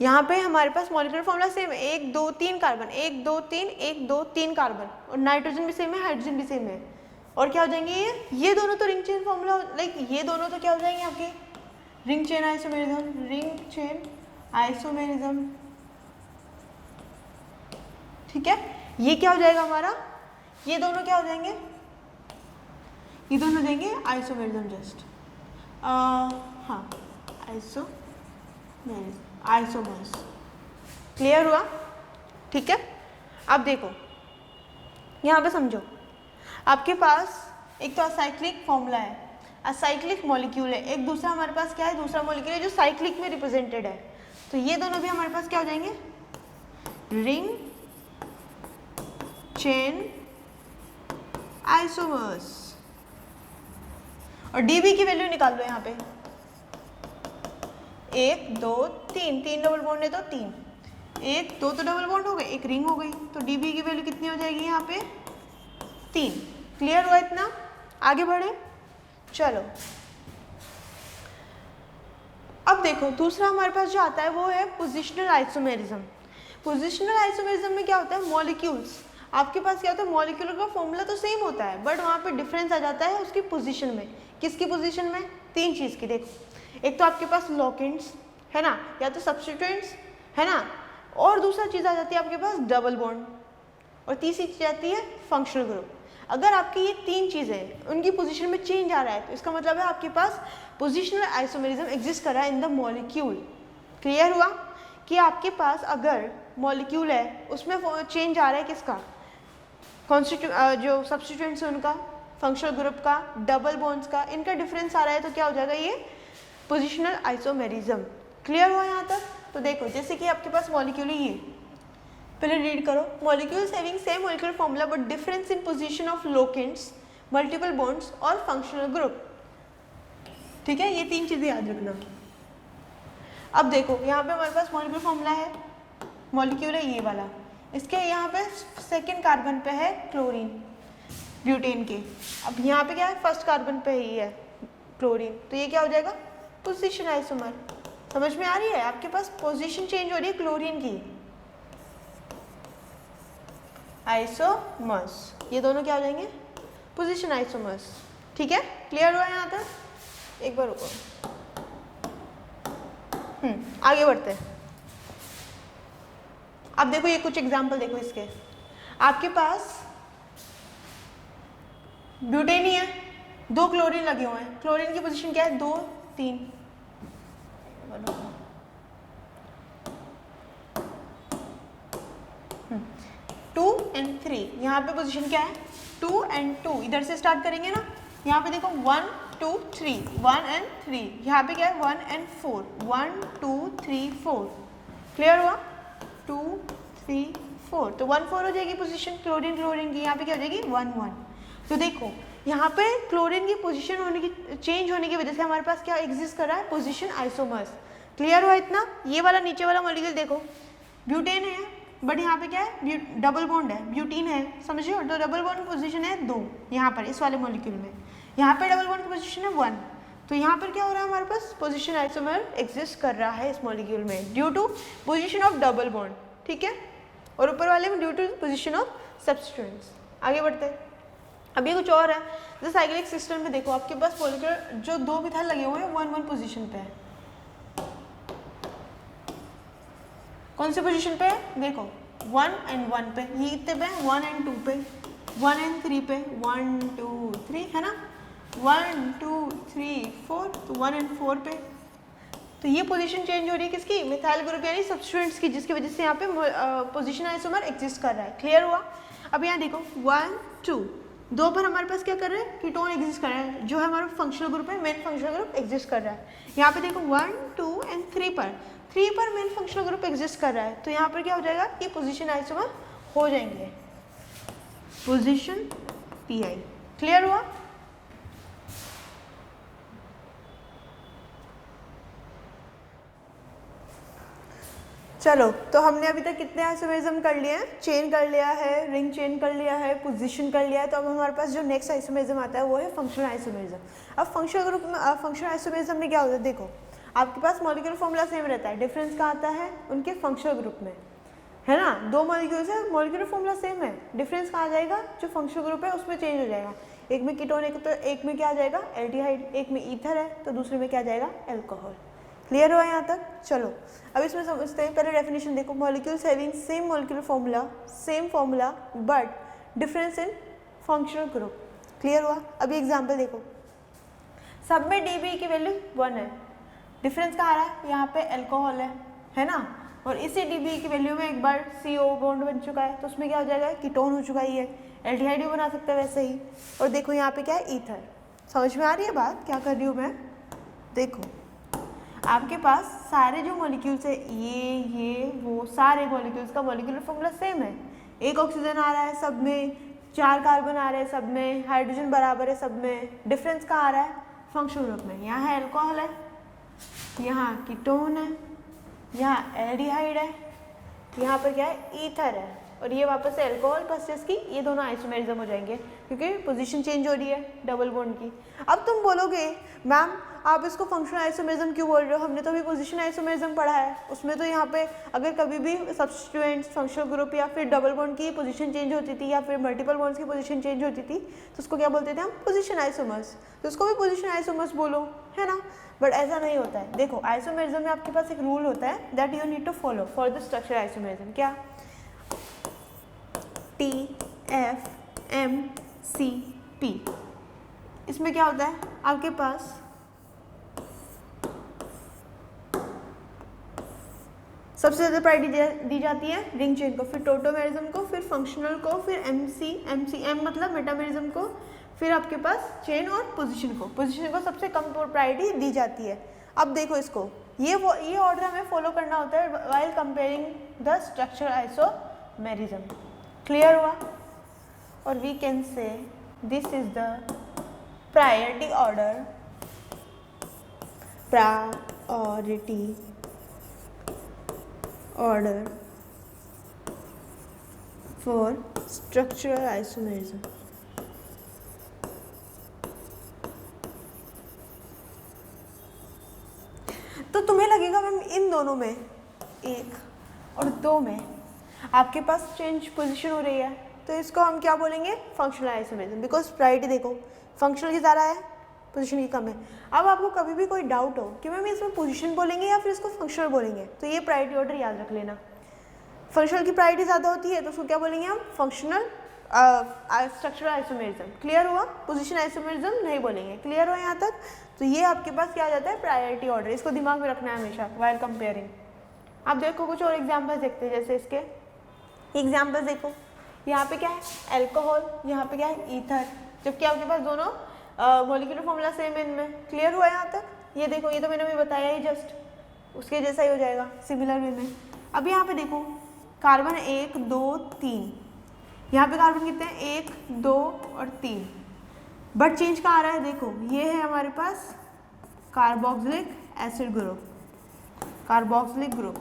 A: यहाँ पे हमारे पास मॉलिक्यूलर फॉर्मूला सेम है, 1 2 3 कार्बन, 1 2 3 1 2 3 कार्बन, और नाइट्रोजन भी सेम है, हाइड्रोजन भी सेम है। और क्या हो जाएंगे ये दोनों तो रिंग चेन फॉर्मूला, लाइक ये दोनों तो क्या हो जाएंगे आपके, रिंग चेन आइसोमेरिज्म। ठीक है, ये क्या हो जाएगा हमारा, ये दोनों क्या हो जाएंगे, ये दोनों देंगे आइसोमेरिज्म जस्ट, हाँ आइसोमर्स। क्लियर हुआ? ठीक है, अब देखो यहाँ पे समझो, आपके पास एक तो असाइक्लिक फॉर्मूला है, असाइक्लिक मॉलिक्यूल है, एक दूसरा हमारे पास क्या है, दूसरा मॉलिक्यूल है जो साइक्लिक में रिप्रेजेंटेड है। तो ये दोनों भी हमारे पास क्या हो जाएंगे, रिंग चेन आइसोमर्स। और dB की वैल्यू निकाल लो यहाँ पे, 1 2 3, 3 डबल बॉन्ड है तो 3, 1 2 तो डबल बॉन्ड हो गए, एक रिंग हो गई, तो dB की वैल्यू कितनी हो जाएगी यहाँ पे 3। क्लियर हुआ इतना? आगे बढ़े, चलो अब देखो दूसरा हमारे पास जो आता है वो है पोजिशनल आइसोमेरिज्म। पोजिशनल आइसोमेरिज्म में क्या होता है, मॉलिक्यूल्स, आपके पास क्या होता है, मॉलिक्यूल का फॉर्मूला तो सेम होता है बट वहाँ पे डिफरेंस आ जाता है उसकी पोजीशन में। किसकी पोजीशन में, 3 चीज़ की। देखो एक तो आपके पास लॉकेंट्स है ना, या तो सब्स्टिट्यूएंट्स है ना, और दूसरा चीज़ आ जाती है आपके पास डबल बॉन्ड, और तीसरी चीज़ आती है फंक्शनल ग्रुप। अगर आपकी ये 3 चीज़ें उनकी पोजीशन में चेंज आ रहा है तो इसका मतलब है आपके पास पोजिशनल आइसोमेरिज्म एग्जिस्ट कर रहा है इन द मॉलिक्यूल। क्लियर हुआ कि आपके पास अगर मॉलिक्यूल है उसमें चेंज आ रहा है किसका, जो सब्स्टिट्यूएंट्स है उनका, फंक्शनल ग्रुप का, डबल बॉन्ड्स का, इनका डिफरेंस आ रहा है तो क्या हो जाएगा ये पोजिशनल आइसोमेरिज्म। क्लियर हुआ यहाँ तक? तो देखो जैसे कि आपके पास मॉलिक्यूल है, ये पहले रीड करो, molecules having same molecular formula but difference in position of locants, multiple bonds और फंक्शनल ग्रुप। ठीक है, ये 3 चीजें याद रखना। अब देखो यहाँ पे हमारे पास मॉलिक्यूलर फॉर्मूला है, मॉलिक्यूल है ये वाला, इसके यहाँ पे सेकेंड कार्बन पे है क्लोरीन ब्यूटेन के, अब यहाँ पे क्या है फर्स्ट कार्बन पे ही है क्लोरीन, तो ये क्या हो जाएगा पोजीशन आइसोमर। समझ में आ रही है? आपके पास पोजीशन चेंज हो रही है क्लोरीन की, आइसोमर्स, ये दोनों क्या हो जाएंगे पोजीशन आइसोमर्स। ठीक है, क्लियर हुआ यहाँ तक? एक बार रुको, आगे बढ़ते हैं। अब देखो ये कुछ एग्जाम्पल देखो इसके, आपके पास ब्यूटेन ही है, 2 क्लोरीन लगे हुए हैं, क्लोरीन की पोजीशन क्या है 2 3, 2 and 3, यहाँ पे पोजीशन क्या है 2 and 2, इधर से स्टार्ट करेंगे ना, यहाँ पे देखो 1 2 3, 1 and 3, यहाँ पे क्या है 1 and 4, 1 2 3 4। क्लियर हुआ? 2 3 4, तो 1 4 हो जाएगी पोजीशन क्लोरीन की, यहाँ पे क्या हो जाएगी 1 1। तो देखो यहाँ पे क्लोरीन की पोजीशन होने की चेंज होने की वजह से हमारे पास क्या एग्जिस्ट कर रहा है पोजीशन आइसोमर्स। क्लियर हुआ इतना? ये वाला नीचे वाला मॉलिक्यूल देखो ब्यूटेन है बट यहाँ पे क्या है डबल बॉन्ड है, ब्यूटीन है, समझिए, तो डबल बॉन्ड की पोजीशन है 2 यहाँ पर इस वाले मॉलिक्यूल में, यहाँ पे डबल बॉन्ड की पोजीशन है 1, तो यहाँ पर क्या हो रहा है हमारे पास पोजीशन आइसोमर एग्जिस्ट कर रहा है इस मॉलिक्यूल में due to position of double bond. ठीक है, और ऊपर वाले में due to position of substituents. आगे बढ़ते हैं। अब ये कुछ और है, जैसे साइक्लिक सिस्टम में देखो आपके पास मॉलिक्यूल जो 2 मिथाइल लगे हुए हैं 1 1 पोजीशन पे है, कौन से पोजीशन पे है देखो 1 and 1 पे, ये कितने पे 1 and 2 पे, 1 and 3 पे, 1 2 3 है ना, 1 2 3 4, तो 1 and 4 पे, तो ये पोजीशन चेंज हो रही है किसकी मिथाइल ग्रुप यानी सब्स्टिट्यूएंट्स की, जिसकी वजह से यहाँ पे पोजीशन आइसोमर एग्जिस्ट कर रहा है। क्लियर हुआ? अब यहाँ देखो 1 2 2 पर हमारे पास क्या कर रहा है कीटोन एग्जिस्ट कर रहा है, जो है हमारा फंक्शनल ग्रुप है, मेन फंक्शनल ग्रुप एग्जिस्ट कर रहा है। यहाँ पे देखो 1 2 and 3 पर मेन फंक्शनल ग्रुप एग्जिस्ट कर रहा है, तो यहाँ पर क्या हो जाएगा ये पोजीशन आइसोमर हो जाएंगे, पोजीशन पी आई। क्लियर हुआ? चलो, तो हमने अभी तक कितने आइसोमेरिज्म कर लिए हैं, चेन कर लिया है, रिंग चेन कर लिया है, पोजीशन कर लिया है, तो अब हमारे पास जो नेक्स्ट आइसोमेरिज्म आता है वो है फंक्शनल आइसोमेरिज्म। अब फंक्शनल ग्रुप में फंक्शनल आइसोमेरिज्म में क्या होता है देखो, आपके पास मॉलिक्यूलर फॉर्मूला सेम रहता है, डिफरेंस कहाँ आता है उनके फंक्शनल ग्रुप में, है ना, 2 मॉलिक्यूल्स है, मॉलिक्यूलर फॉर्मूला सेम है, डिफरेंस कहाँ आ जाएगा जो फंक्शनल ग्रुप है उसमें चेंज हो जाएगा, एक में कीटोन एक में क्या आ जाएगा एल्डिहाइड, एक में ईथर है तो दूसरे में क्या आ जाएगा एल्कोहल। क्लियर हुआ यहाँ तक? चलो अब इसमें समझते हैं, पहले डेफिनेशन देखो, molecules having same molecular formula but difference in functional group. Clear हुआ? अभी एग्जांपल देखो, सब में DB की वैल्यू 1 है, डिफरेंस कहाँ आ रहा है यहाँ पे एल्कोहल है ना, और इसी DB की वैल्यू में एक बार CO बॉन्ड बन चुका है, तो उसमें क्या हो जाएगा कीटोन हो चुका ही है, एल्डिहाइड भी बना सकता है वैसे ही, और देखो यहाँ पे क्या है ईथर। समझ में आ रही है बात क्या कर रही हूँ मैं? देखो आपके पास सारे जो मॉलिक्यूल्स है ये वो सारे मॉलिक्यूल्स का मॉलिक्यूलर फॉर्मूला सेम है, एक ऑक्सीजन आ रहा है सब में, 4 कार्बन आ रहे हैं सब में, हाइड्रोजन बराबर है सब में, डिफरेंस कहाँ आ रहा है फंक्शनल ग्रुप में, यहाँ है एल्कोहल है, यहाँ कीटोन है, यहाँ एल्डिहाइड है, यहाँ पर क्या है ईथर है, और ये वापस से अल्कोहल प्लस जिसकी ये दोनों आइसोमेरिज्म हो जाएंगे क्योंकि पोजीशन चेंज हो रही है डबल बॉन्ड की। अब तुम बोलोगे मैम आप इसको फंक्शनल आइसोमेरिज्म क्यों बोल रहे हो, हमने तो अभी पोजीशन आइसोमेरिज्म पढ़ा है, उसमें तो यहाँ पे अगर कभी भी सब्स्टिट्यूएंट्स फंक्शनल ग्रुप या फिर डबल बॉन्ड की पोजीशन चेंज होती थी या फिर मल्टीपल बॉन्ड्स की पोजीशन चेंज होती थी तो उसको क्या बोलते थे हम पोजीशन आइसोमर्स, तो उसको भी पोजीशन आइसोमर्स बोलो, है ना, बट ऐसा नहीं होता है। देखो आइसोमेरिज्म में आपके पास एक रूल होता है that you need to follow for the structure isomerism, क्या TFMCP। इसमें क्या होता है आपके पास सबसे ज़्यादा प्रायोरिटी दी जाती है रिंग चेन को, फिर टोटोमेरिज्म को, फिर फंक्शनल को, फिर एम मतलब मेटामेरिज्म को, फिर आपके पास चेन और पोजीशन को सबसे कम प्रायोरिटी दी जाती है। अब देखो इसको, ये ऑर्डर हमें फॉलो करना होता है while comparing the structure isomerism. Clear हुआ? और we can say this is the priority order for structural isomerism. तो तुम्हें लगेगा मैम इन दोनों में 1 और 2 में आपके पास चेंज पोजीशन हो रही है, तो इसको हम क्या बोलेंगे? फंक्शनल आइसोमेरिज्म, बिकॉज प्रायोरिटी देखो फंक्शनल की ज़्यादा है, पोजीशन की कम है। अब आपको कभी भी कोई डाउट हो कि मैम इसमें पोजीशन बोलेंगे या फिर इसको फंक्शनल बोलेंगे, तो ये प्रायोरिटी ऑर्डर याद रख लेना। फंक्शनल की प्रायोरिटी ज़्यादा होती है तो उसको क्या बोलेंगे हम? Functional structural isomerism. क्लियर हुआ? पोजीशन आइसोमेरिज्म नहीं बोलेंगे। क्लियर हुआ यहाँ तक? तो ये आपके पास क्या आ जाता है? Priority order. इसको दिमाग में रखना है हमेशा व्हाइल कंपेयरिंग। आप देखो कुछ और एग्जाम्पल्स देखते हैं, जैसे इसके एग्जाम्पल्स देखो, यहाँ पे क्या है? अल्कोहल, यहाँ पे क्या है? ईथर, जबकि आपके पास दोनों मॉलिक्यूलर फॉर्मूला सेम है इनमें। क्लियर हुआ यहाँ तक? ये देखो, ये तो मैंने अभी बताया ही, जस्ट उसके जैसा ही हो जाएगा सिमिलर वे में। अब यहाँ पे देखो कार्बन 1 2 3, यहाँ पे कार्बन कितने हैं? 1 2 और 3, बट चेंज कहाँ आ रहा है? देखो ये है हमारे पास carboxylic acid group, carboxylic group.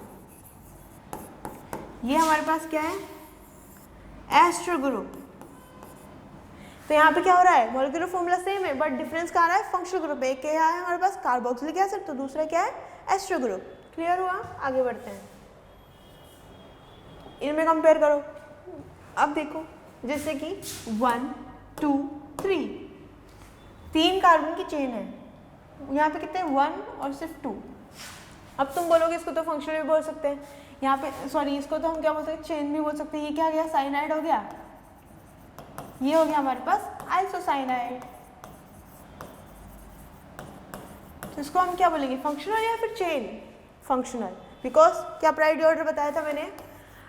A: ये हमारे पास क्या है? Ester group. तो यहाँ पे क्या हो रहा है? मॉलिक्यूलर फॉर्मूला सेम है बट डिफरेंस कहाँ आ रहा है? Functional group. एक क्या है हमारे पास? कार्बोक्सिलिक एसिड, तो दूसरा क्या है? Ester group. क्लियर हुआ? आगे बढ़ते हैं, इनमें कंपेयर करो। अब देखो जैसे कि 1 2 3, 3 कार्बन की चेन है, यहाँ पे कितने? 1 और सिर्फ 2। अब तुम बोलोगे इसको तो फंक्शनल भी बोल सकते हैं, यहाँ पे सॉरी इसको तो हम क्या बोल सकते हैं? चेन भी बोल सकते हैं। ये क्या गया? साइनाइड हो गया, ये हो गया हमारे पास आइसोसाइनाइड। तो इसको हम क्या बोलेंगे? फंक्शनल या फिर चेन? फंक्शनल, बिकॉज क्या प्रायोरिटी ऑर्डर बताया था मैंने?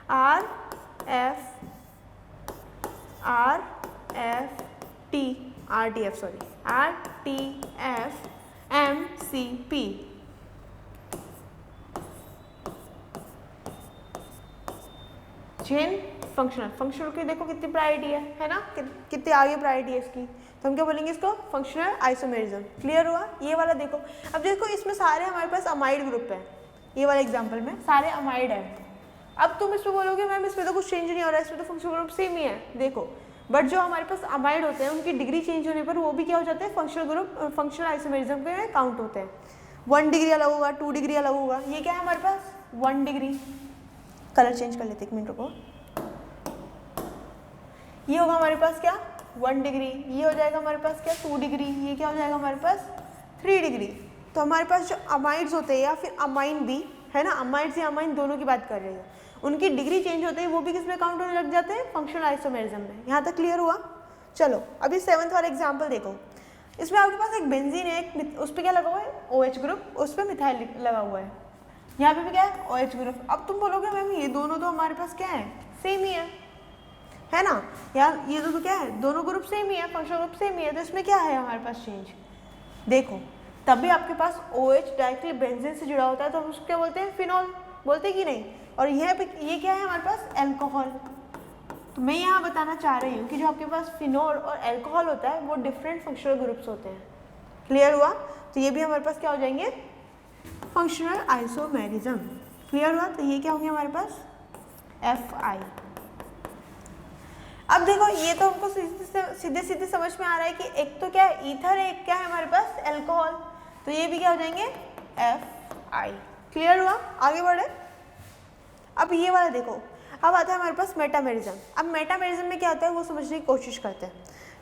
A: RTF MCP। चेन फंक्शनल की देखो कितनी प्रायोरिटी है ना, कितनी आगे प्रायोरिटी है इसकी, तो हम क्या बोलेंगे इसको? Functional isomerism. क्लियर हुआ? ये वाला देखो, अब देखो इसमें सारे हमारे पास अमाइड ग्रुप है, ये वाले एग्जांपल में सारे अमाइड है। अब तुम इसमें बोलोगे मैम इसमें तो कुछ चेंज नहीं हो रहा है, इसमें तो फंक्शनल ग्रुप सेम ही है। देखो बट जो हमारे पास अमाइड होते हैं उनकी डिग्री चेंज होने पर वो भी क्या हो जाते हैं? फंक्शनल ग्रुप, फंक्शनल आइसोमेरिज्म में काउंट होते हैं। 1 डिग्री अलग होगा, 2 डिग्री अलग होगा। ये क्या है हमारे पास? 1 डिग्री। कलर चेंज कर लेते, एक मिनट रुको। ये होगा हमारे पास क्या? 1 डिग्री। ये हो जाएगा हमारे पास क्या? 2 डिग्री। ये क्या हो जाएगा हमारे पास? 3 डिग्री। तो हमारे पास जो अमाइड्स होते हैं या फिर अमाइन भी है ना, अमाइड्स या अमाइन दोनों की बात कर रही है, उनकी डिग्री चेंज होते हैं, वो भी किस में काउंट होने लग जाते हैं? फंक्शनल आइसोमेरिज्म में। यहाँ तक क्लियर हुआ? चलो अभी 7th वाला एग्जाम्पल देखो। इसमें आपके पास एक बेंजीन है, एक उस पर क्या लगा हुआ है? OH ग्रुप, उस पर मिथाइल लगा हुआ है। यहाँ पे भी क्या है? OH group. अब तुम बोलोगे मैम ये दोनों तो हमारे पास क्या है? सेम ही है ना यार, ये तो क्या है? दोनों ग्रुप सेम ही है, फंक्शनल ग्रुप सेम ही है, तो इसमें क्या है हमारे पास चेंज? देखो तब भी आपके पास OH डायरेक्टली बेंजीन से जुड़ा होता है, तो हम उसको क्या बोलते हैं? फिनॉल बोलते हैं कि नहीं? और यहाँ पे ये क्या है हमारे पास? अल्कोहल। तो मैं यहाँ बताना चाह रही हूँ कि जो आपके पास फिनॉल और अल्कोहल होता है वो डिफरेंट फंक्शनल ग्रुप्स होते हैं। क्लियर हुआ? तो ये भी हमारे पास क्या हो जाएंगे? Functional isomerism. क्लियर हुआ? तो ये क्या होंगे हमारे पास? Fi। अब देखो ये तो हमको सीधे सीधे समझ में आ रहा है कि एक तो क्या है? ईथर है, एक क्या है हमारे पास? अल्कोहल। तो ये भी क्या हो जाएंगे? Fi। क्लियर हुआ? आगे बढ़े। अब ये वाला देखो, अब आता है हमारे पास मेटामेरिज्म। अब मेटामेरिज्म में क्या होता है वो समझने की कोशिश करते हैं।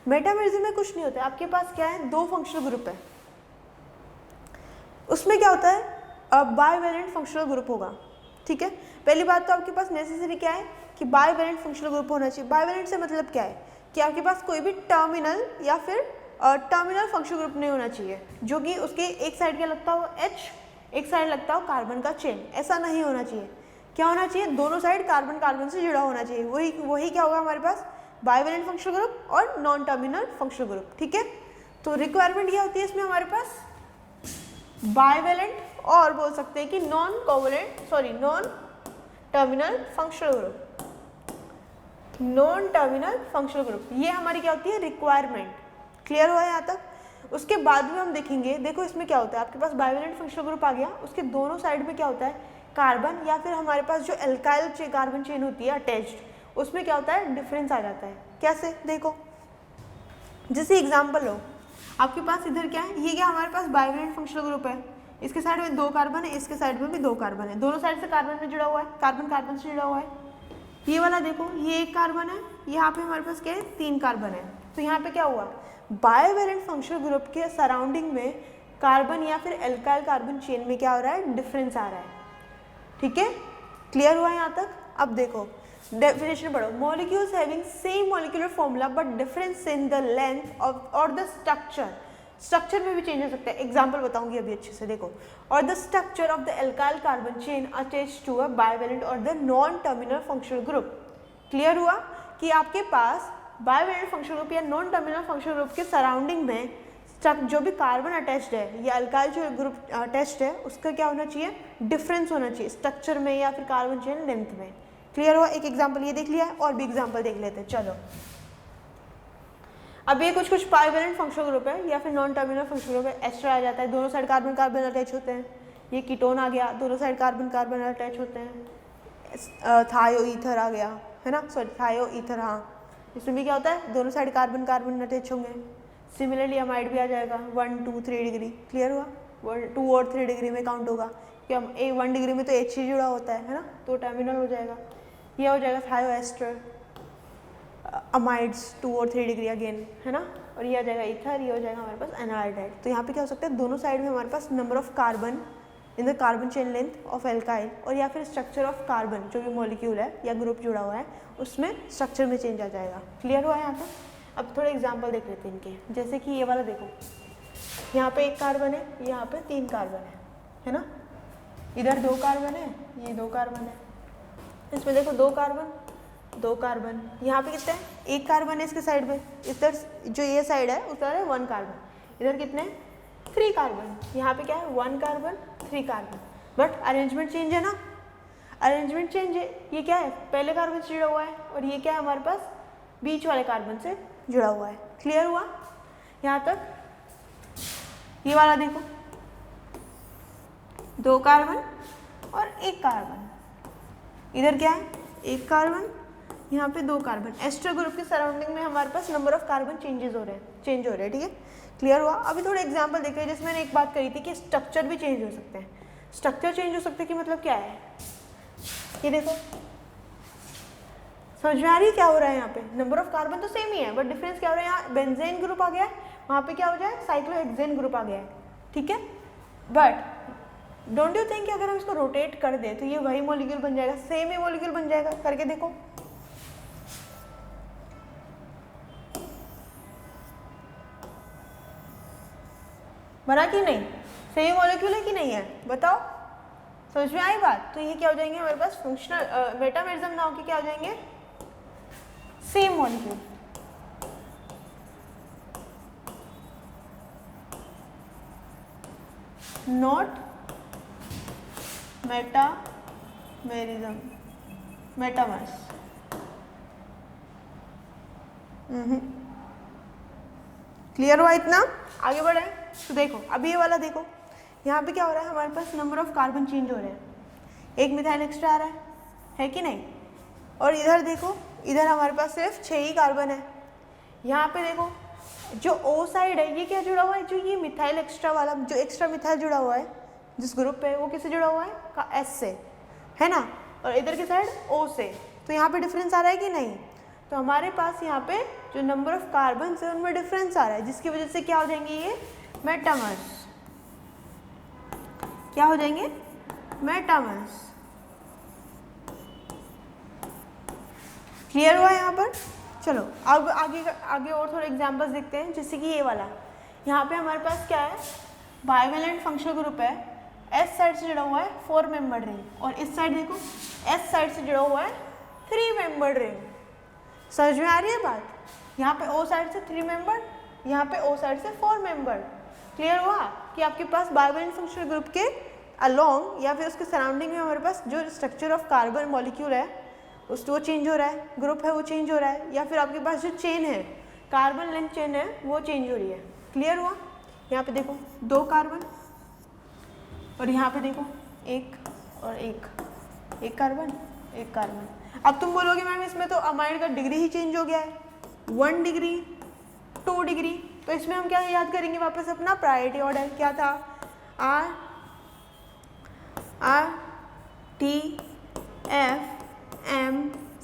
A: मेटामेरिज्म में कुछ नहीं होता है, आपके पास क्या है? 2 फंक्शनल ग्रुप है, उसमें क्या होता है? बाइवेलेंट फंक्शनल ग्रुप होगा। ठीक है, पहली बात तो आपके पास नेसेसरी क्या है कि बाइवेलेंट फंक्शनल ग्रुप होना चाहिए। बाइवेलेंट से मतलब क्या है कि आपके पास कोई भी टर्मिनल या फिर टर्मिनल फंक्शनल ग्रुप नहीं होना चाहिए जो कि उसके एक साइड क्या लगता हो H, एक साइड लगता हो कार्बन का चेन, ऐसा नहीं होना चाहिए। क्या होना चाहिए, दोनों साइड कार्बन कार्बन से जुड़ा होना चाहिए, वही क्या होगा हमारे पास, बाइवेलेंट फंक्शनल ग्रुप और नॉन टर्मिनल फंक्शनल ग्रुप। ठीक है, तो रिक्वायरमेंट क्या होती है इसमें हमारे पास, बाइवेलेंट और बोल सकते हैं कि non terminal functional group, non terminal functional group, ये हमारी क्या होती है रिक्वायरमेंट। क्लियर हुआ यहाँ तक। उसके बाद में हम देखेंगे, देखो इसमें क्या होता है, आपके पास बाइवेलेंट फंक्शनल ग्रुप आ गया, उसके दोनों साइड में क्या होता है, कार्बन या फिर हमारे पास जो एल्काइल कार्बन चेन होती है अटैच्ड, उसमें क्या होता है, डिफरेंस आ जाता है। कैसे, देखो जैसे एग्जाम्पल लो, आपके पास इधर क्या है, ये क्या हमारे पास बाइवेलेंट फंक्शनल ग्रुप है, इसके साइड में 2 कार्बन है, इसके साइड में भी 2 कार्बन है, दोनों साइड से कार्बन में जुड़ा हुआ है, कार्बन कार्बन से जुड़ा हुआ है। ये वाला देखो, ये 1 कार्बन है, यहाँ पे हमारे पास क्या है 3 कार्बन है, तो यहाँ पे क्या हुआ, बाइवेलेंट फंक्शनल ग्रुप के सराउंडिंग में कार्बन या फिर एल्काइल कार्बन चेन में क्या हो रहा है, डिफरेंस आ रहा है। ठीक है, क्लियर हुआ यहाँ तक। अब देखो डेफिनेशन पढ़ो, molecules having same molecular formula but difference in the length of और द स्ट्रक्चर में भी चेंज हो सकता है। एग्जांपल बताऊंगी अभी अच्छे से, देखो, और the structure of the alkyl carbon chain attached to a bivalent और the non terminal functional group. Clear हुआ कि आपके पास बाइवेलेंट फंक्शनल ग्रुप या नॉन टर्मिनल फंक्शनल ग्रुप के सराउंडिंग में जो भी कार्बन अटैच्ड है या अल्काइल जो ग्रुप अटैच्ड है उसका क्या होना चाहिए, डिफरेंस होना चाहिए स्ट्रक्चर में या फिर कार्बन चेन लेंथ में। क्लियर हुआ। एक एग्जांपल ये देख लिया है, और भी एग्जांपल देख लेते हैं। चलो अब ये कुछ बाइवेलेंट फंक्शनल ग्रुप है या फिर नॉन टर्मिनल फंक्शनल ग्रुप है, एस्टर आ जाता है, दोनों साइड कार्बन कार्बन अटैच होते हैं। ये कीटोन आ गया, दोनों साइड कार्बन कार्बन अटैच होते हैं। थायो ईथर आ गया है ना, सॉरी थायो ईथर, हाँ, इसमें भी क्या होता है, दोनों साइड कार्बन कार्बन अटैच होंगे। सिमिलरली अमाइड भी आ जाएगा 1, 2, 3 डिग्री। क्लियर हुआ, 2 और 3 डिग्री में काउंट होगा, कि 1 डिग्री में तो H ही जुड़ा होता है ना, तो टर्मिनल हो जाएगा। यह हो जाएगा थायो एस्टर, अमाइड्स 2 और 3 डिग्री अगेन, है ना, और ये आ जाएगा ईथर, ये हो जाएगा हमारे पास एनाल्डाइड। तो यहाँ पे क्या हो सकता है, दोनों साइड में हमारे पास number of carbon in the carbon chain length of alkyl, और या फिर स्ट्रक्चर ऑफ कार्बन जो भी मॉलिक्यूल है या ग्रुप जुड़ा हुआ है उसमें स्ट्रक्चर में चेंज आ जाएगा। क्लियर हुआ यहाँ तक। अब थोड़े एग्जाम्पल देख लेते हैं इनके, जैसे कि ये वाला देखो, यहाँ पे 1 कार्बन है, यहाँ पे 3 कार्बन है ना, इधर 2 कार्बन है, ये 2 कार्बन है, इसमें देखो 2 कार्बन 2 कार्बन, यहाँ पे कितने हैं, 1 कार्बन है इसके साइड में, इधर जो ये साइड है उधर है 1 कार्बन, इधर कितने 3 कार्बन, यहाँ पे क्या है 1 carbon 3 carbon, but arrangement change है ना, अरेंजमेंट चेंज है। ये क्या है, पहले कार्बन से जुड़ा हुआ है, और ये क्या है हमारे पास बीच वाले कार्बन से जुड़ा हुआ है। क्लियर हुआ यहाँ तक। ये वाला देखो, 2 कार्बन और 1 कार्बन, इधर क्या है 1 कार्बन, यहाँ पे 2 कार्बन। एस्टर ग्रुप के सराउंडिंग में हमारे पास नंबर ऑफ कार्बन चेंज हो रहे हैं। ठीक है, क्लियर हुआ। अभी थोड़े एग्जांपल देख रहे हैं, जिसमें मैंने एक बात करी थी कि स्ट्रक्चर भी चेंज हो सकते हैं। स्ट्रक्चर चेंज हो सकते हैं कि मतलब क्या है, ये देखो, समझ में आ रही है क्या हो रहा है यहाँ पे, नंबर ऑफ कार्बन तो सेम ही है, बट डिफरेंस क्या हो रहा है, यहाँ बेंजीन ग्रुप आ गया है, वहाँ पे क्या हो जाए साइक्लोहेक्सेन ग्रुप आ गया है। ठीक है, बट डोंट यू थिंक अगर हम इसको रोटेट कर दें तो ये वही मॉलिक्यूल बन जाएगा, सेम ही मॉलिक्यूल बन जाएगा। करके देखो, बना कि नहीं, सेम मॉलिक्यूल है कि नहीं है, बताओ, समझ में आई बात। तो ये क्या हो जाएंगे हमारे पास फंक्शनल मेटामेरिज्म नाउ के क्या हो जाएंगे, same molecule. Not metamerism, metamers. Clear हुआ इतना, आगे बढ़े। तो देखो अभी ये वाला देखो, यहाँ पे क्या हो रहा है, हमारे पास नंबर ऑफ कार्बन चेंज हो रहे हैं, 1 मिथाइल एक्स्ट्रा आ रहा है कि नहीं, और इधर देखो, इधर हमारे पास सिर्फ 6 ही कार्बन है। यहाँ पे देखो जो O साइड है ये क्या जुड़ा हुआ है, जो ये मिथाइल एक्स्ट्रा वाला जो एक्स्ट्रा मिथाइल जुड़ा हुआ है जिस ग्रुप पे, वो किससे जुड़ा हुआ है, का S से, है ना, और इधर की साइड O से। तो यहाँ पे डिफरेंस आ रहा है कि नहीं, तो हमारे पास यहाँ पे जो नंबर ऑफ कार्बन है उनमें डिफरेंस आ रहा है, जिसकी वजह से क्या हो जाएंगे ये मेटामर्स। क्या हो जाएंगे, मेटामर्स। क्लियर हुआ यहाँ पर। चलो अब आगे और थोड़े एग्जांपल्स देखते हैं, जैसे कि ये वाला, यहाँ पे हमारे पास क्या है, बाइवेलेंट फंक्शनल ग्रुप है, एस साइड से जुड़ा हुआ है 4 मेंबर्ड रिंग, और इस साइड देखो एस साइड से जुड़ा हुआ है 3 मेंबर्ड रिंग। समझ में आ रही है बात? यहाँ पे ओ साइड से 3 मेंबर्ड, यहाँ पे ओ साइड से 4 मेंबर्ड। क्लियर हुआ कि आपके पास बाइवैलेंट फंक्शनल ग्रुप के अलोंग या फिर उसके सराउंडिंग में हमारे पास जो स्ट्रक्चर ऑफ कार्बन मॉलिक्यूल है वो चेंज हो रहा है, ग्रुप है वो चेंज हो रहा है, या फिर आपके पास जो चेन है कार्बन लेंथ चेन है वो चेंज हो रही है। क्लियर हुआ? यहाँ पे देखो 2 कार्बन और यहाँ पे देखो 1 और 1 कार्बन 1 कार्बन। अब तुम बोलोगे मैम इसमें तो अमाइड का डिग्री ही चेंज हो गया है, 1 डिग्री 2 डिग्री, तो इसमें हम क्या याद करेंगे वापस अपना प्रायोरिटी ऑर्डर क्या था, R T F M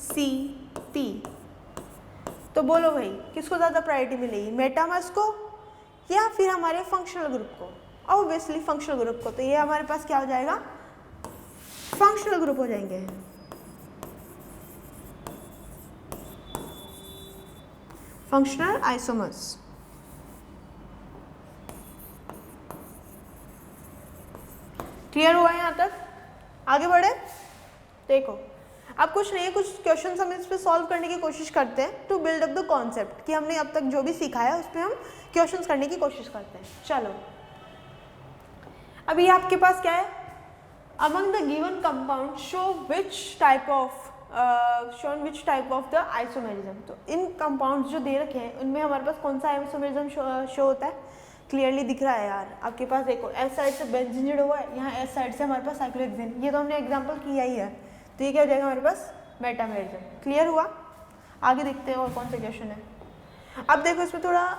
A: C P। तो बोलो भाई किसको ज़्यादा प्रायोरिटी मिलेगी, मेटामर्स को या फिर हमारे फंक्शनल ग्रुप को? ऑब्वियसली फंक्शनल ग्रुप को। तो ये हमारे पास क्या हो जाएगा, फंक्शनल ग्रुप हो जाएंगे। Functional isomers. क्लियर हुआ यहाँ तक? आगे बढ़े। देखो अब कुछ नहीं है, कुछ क्वेश्चन हम इस पे सॉल्व करने की कोशिश करते हैं to build up the concept, कि हमने अब तक जो भी सीखा है उस पर हम क्वेश्चंस करने की कोशिश करते हैं। चलो अभी आपके पास क्या है, among the given compound show which type of the isomerism. तो इन कंपाउंड्स जो दे रखे हैं उनमें हमारे पास कौन सा आइसोमेरिज्म शो होता है, क्लियरली दिख रहा है यार आपके पास। देखो एस साइड से बेंजीन जुड़ा हुआ है, यहाँ एस साइड से हमारे पास साइक्लोहेक्सेन, ये तो हमने एग्जांपल किया ही है। तो ये क्या हो जाएगा हमारे पास, मेटामेरिज्म। क्लियर हुआ? आगे देखते हैं और कौन सा क्वेश्चन है। अब देखो इसमें थोड़ा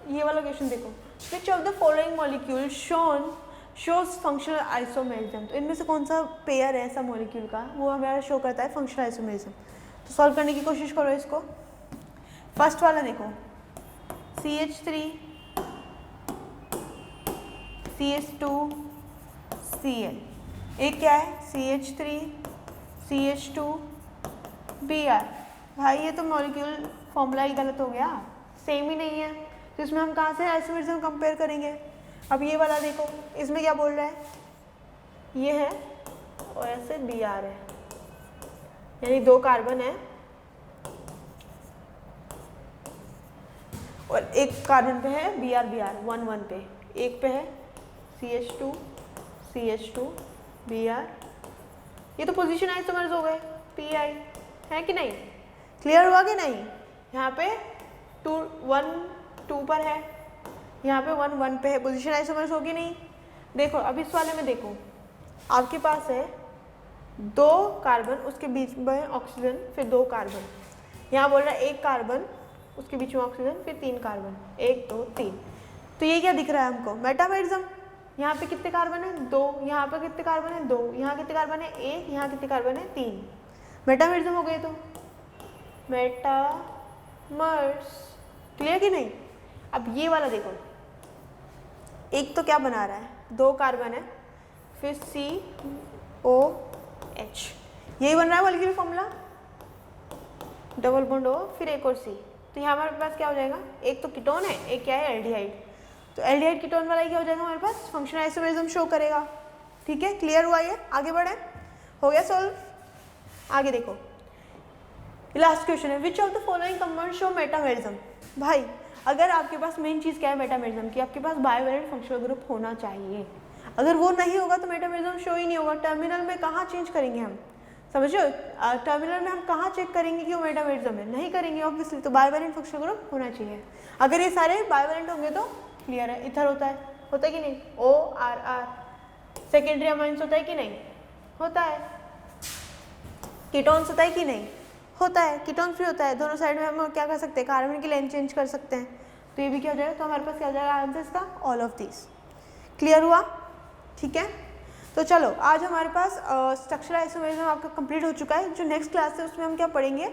A: ये वाला क्वेश्चन देखो, which of the following molecule shows functional isomerism. तो इनमें से कौन सा पेयर है ऐसा मॉलिक्यूल का वो हमारा शो करता है फंक्शनल आइसोमेरिज्म। तो सॉल्व करने की कोशिश करो इसको। फर्स्ट वाला देखो CH3 CH2 Cl, एक क्या है CH3 CH2 Br। भाई ये तो मॉलिक्यूल फॉर्मूला ही गलत हो गया, सेम ही नहीं है, तो इसमें हम कहाँ से आइसोमेरिज्म कंपेयर करेंगे। अब ये वाला देखो इसमें क्या बोल रहा है, ये है और ऐसे Br है, यानी 2 कार्बन है और एक कार्बन पे है Br 1 पे, एक पे है CH2 Br। ये तो पोजीशन आइसोमर्स हो गए, Pi है कि नहीं? क्लियर हुआ कि नहीं? यहाँ पे 1 2 पर है, यहाँ पे 1 1 पे है, पोजीशन आइसोमर्स होगी नहीं। देखो अब इस वाले में देखो आपके पास है 2 कार्बन, उसके बीच में ऑक्सीजन, फिर 2 कार्बन, यहाँ बोल रहा है 1 कार्बन उसके बीच में ऑक्सीजन, फिर 3 कार्बन, 1 2 3। तो ये क्या दिख रहा है हमको, मेटामेरिज्म। यहाँ पे कितने कार्बन है 2, यहाँ पे कितने कार्बन है 2, यहाँ कितने कार्बन है 1, यहाँ कितने कार्बन है 3। मेटामेरिज्म हो गए तो मेटामर्स। क्लियर कि नहीं? अब ये वाला देखो, एक तो क्या बना रहा है 2 कार्बन है, फिर COH, यही बन रहा है molecular formula, double bond O फिर एक और C। तो यहाँ हमारे पास क्या हो जाएगा, एक तो कीटोन है, एक क्या है एल्डिहाइड। तो एल्डिहाइड कीटोन वाला क्या हो जाएगा हमारे पास, फंक्शनल आइसोमेरिज्म शो करेगा। ठीक है, क्लियर हुआ? ये आगे बढ़े, हो गया सॉल्व। आगे देखो लास्ट क्वेश्चन है, which of the following compound show metamerism. भाई अगर आपके पास मेन चीज़ क्या है मेटामेरिज्म की, आपके पास बायोवैलेंट फंक्शनल ग्रुप होना चाहिए। अगर वो नहीं होगा तो मेटामेरिज्म शो ही नहीं होगा। टर्मिनल में कहाँ चेंज करेंगे हम, समझो, टर्मिनल में हम कहाँ चेक करेंगे कि वो मेटामेरिज्म है, नहीं करेंगे ऑब्वियसली। तो बायोवैलेंट फंक्शनल ग्रुप होना चाहिए। अगर ये सारे बायोवैलेंट होंगे तो क्लियर है, इथर होता है कि नहीं, ORR। सेकेंडरी अमाइंस होता है कि नहीं, होता है। कीटोन्स होता है कि नहीं, होता है। कीटोन फ्री होता है, दोनों साइड में हम क्या कर सकते हैं, कार्बन की लेंथ चेंज कर सकते हैं। तो ये भी क्या हो जाएगा, तो हमारे पास क्या हो जाएगा आंसर इसका, ऑल ऑफ दिस। क्लियर हुआ? ठीक है, तो चलो आज हमारे पास स्ट्रक्चरल आइसोमेरिज्म आपका कंप्लीट हो चुका है। जो नेक्स्ट क्लास है उसमें हम क्या पढ़ेंगे,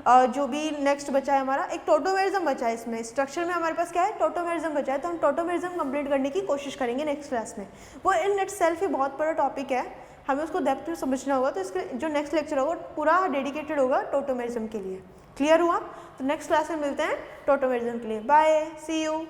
A: जो भी नेक्स्ट बचा है हमारा, एक टोटोमेरिज्म बचा है। इसमें स्ट्रक्चर में हमारे पास क्या है, टोटोमेरिज्म बचा है। तो हम टोटोमेरिज्म कंप्लीट करने की कोशिश करेंगे नेक्स्ट क्लास में। वो इन इट सेल्फ ही बहुत बड़ा टॉपिक है, हमें उसको डेप्थ में समझना होगा। तो इसके जो नेक्स्ट लेक्चर होगा पूरा डेडिकेटेड होगा टोटोमेरिज्म के लिए। क्लियर हुआ? तो नेक्स्ट क्लास में मिलते हैं टोटोमेरिज्म के लिए। Bye, see you.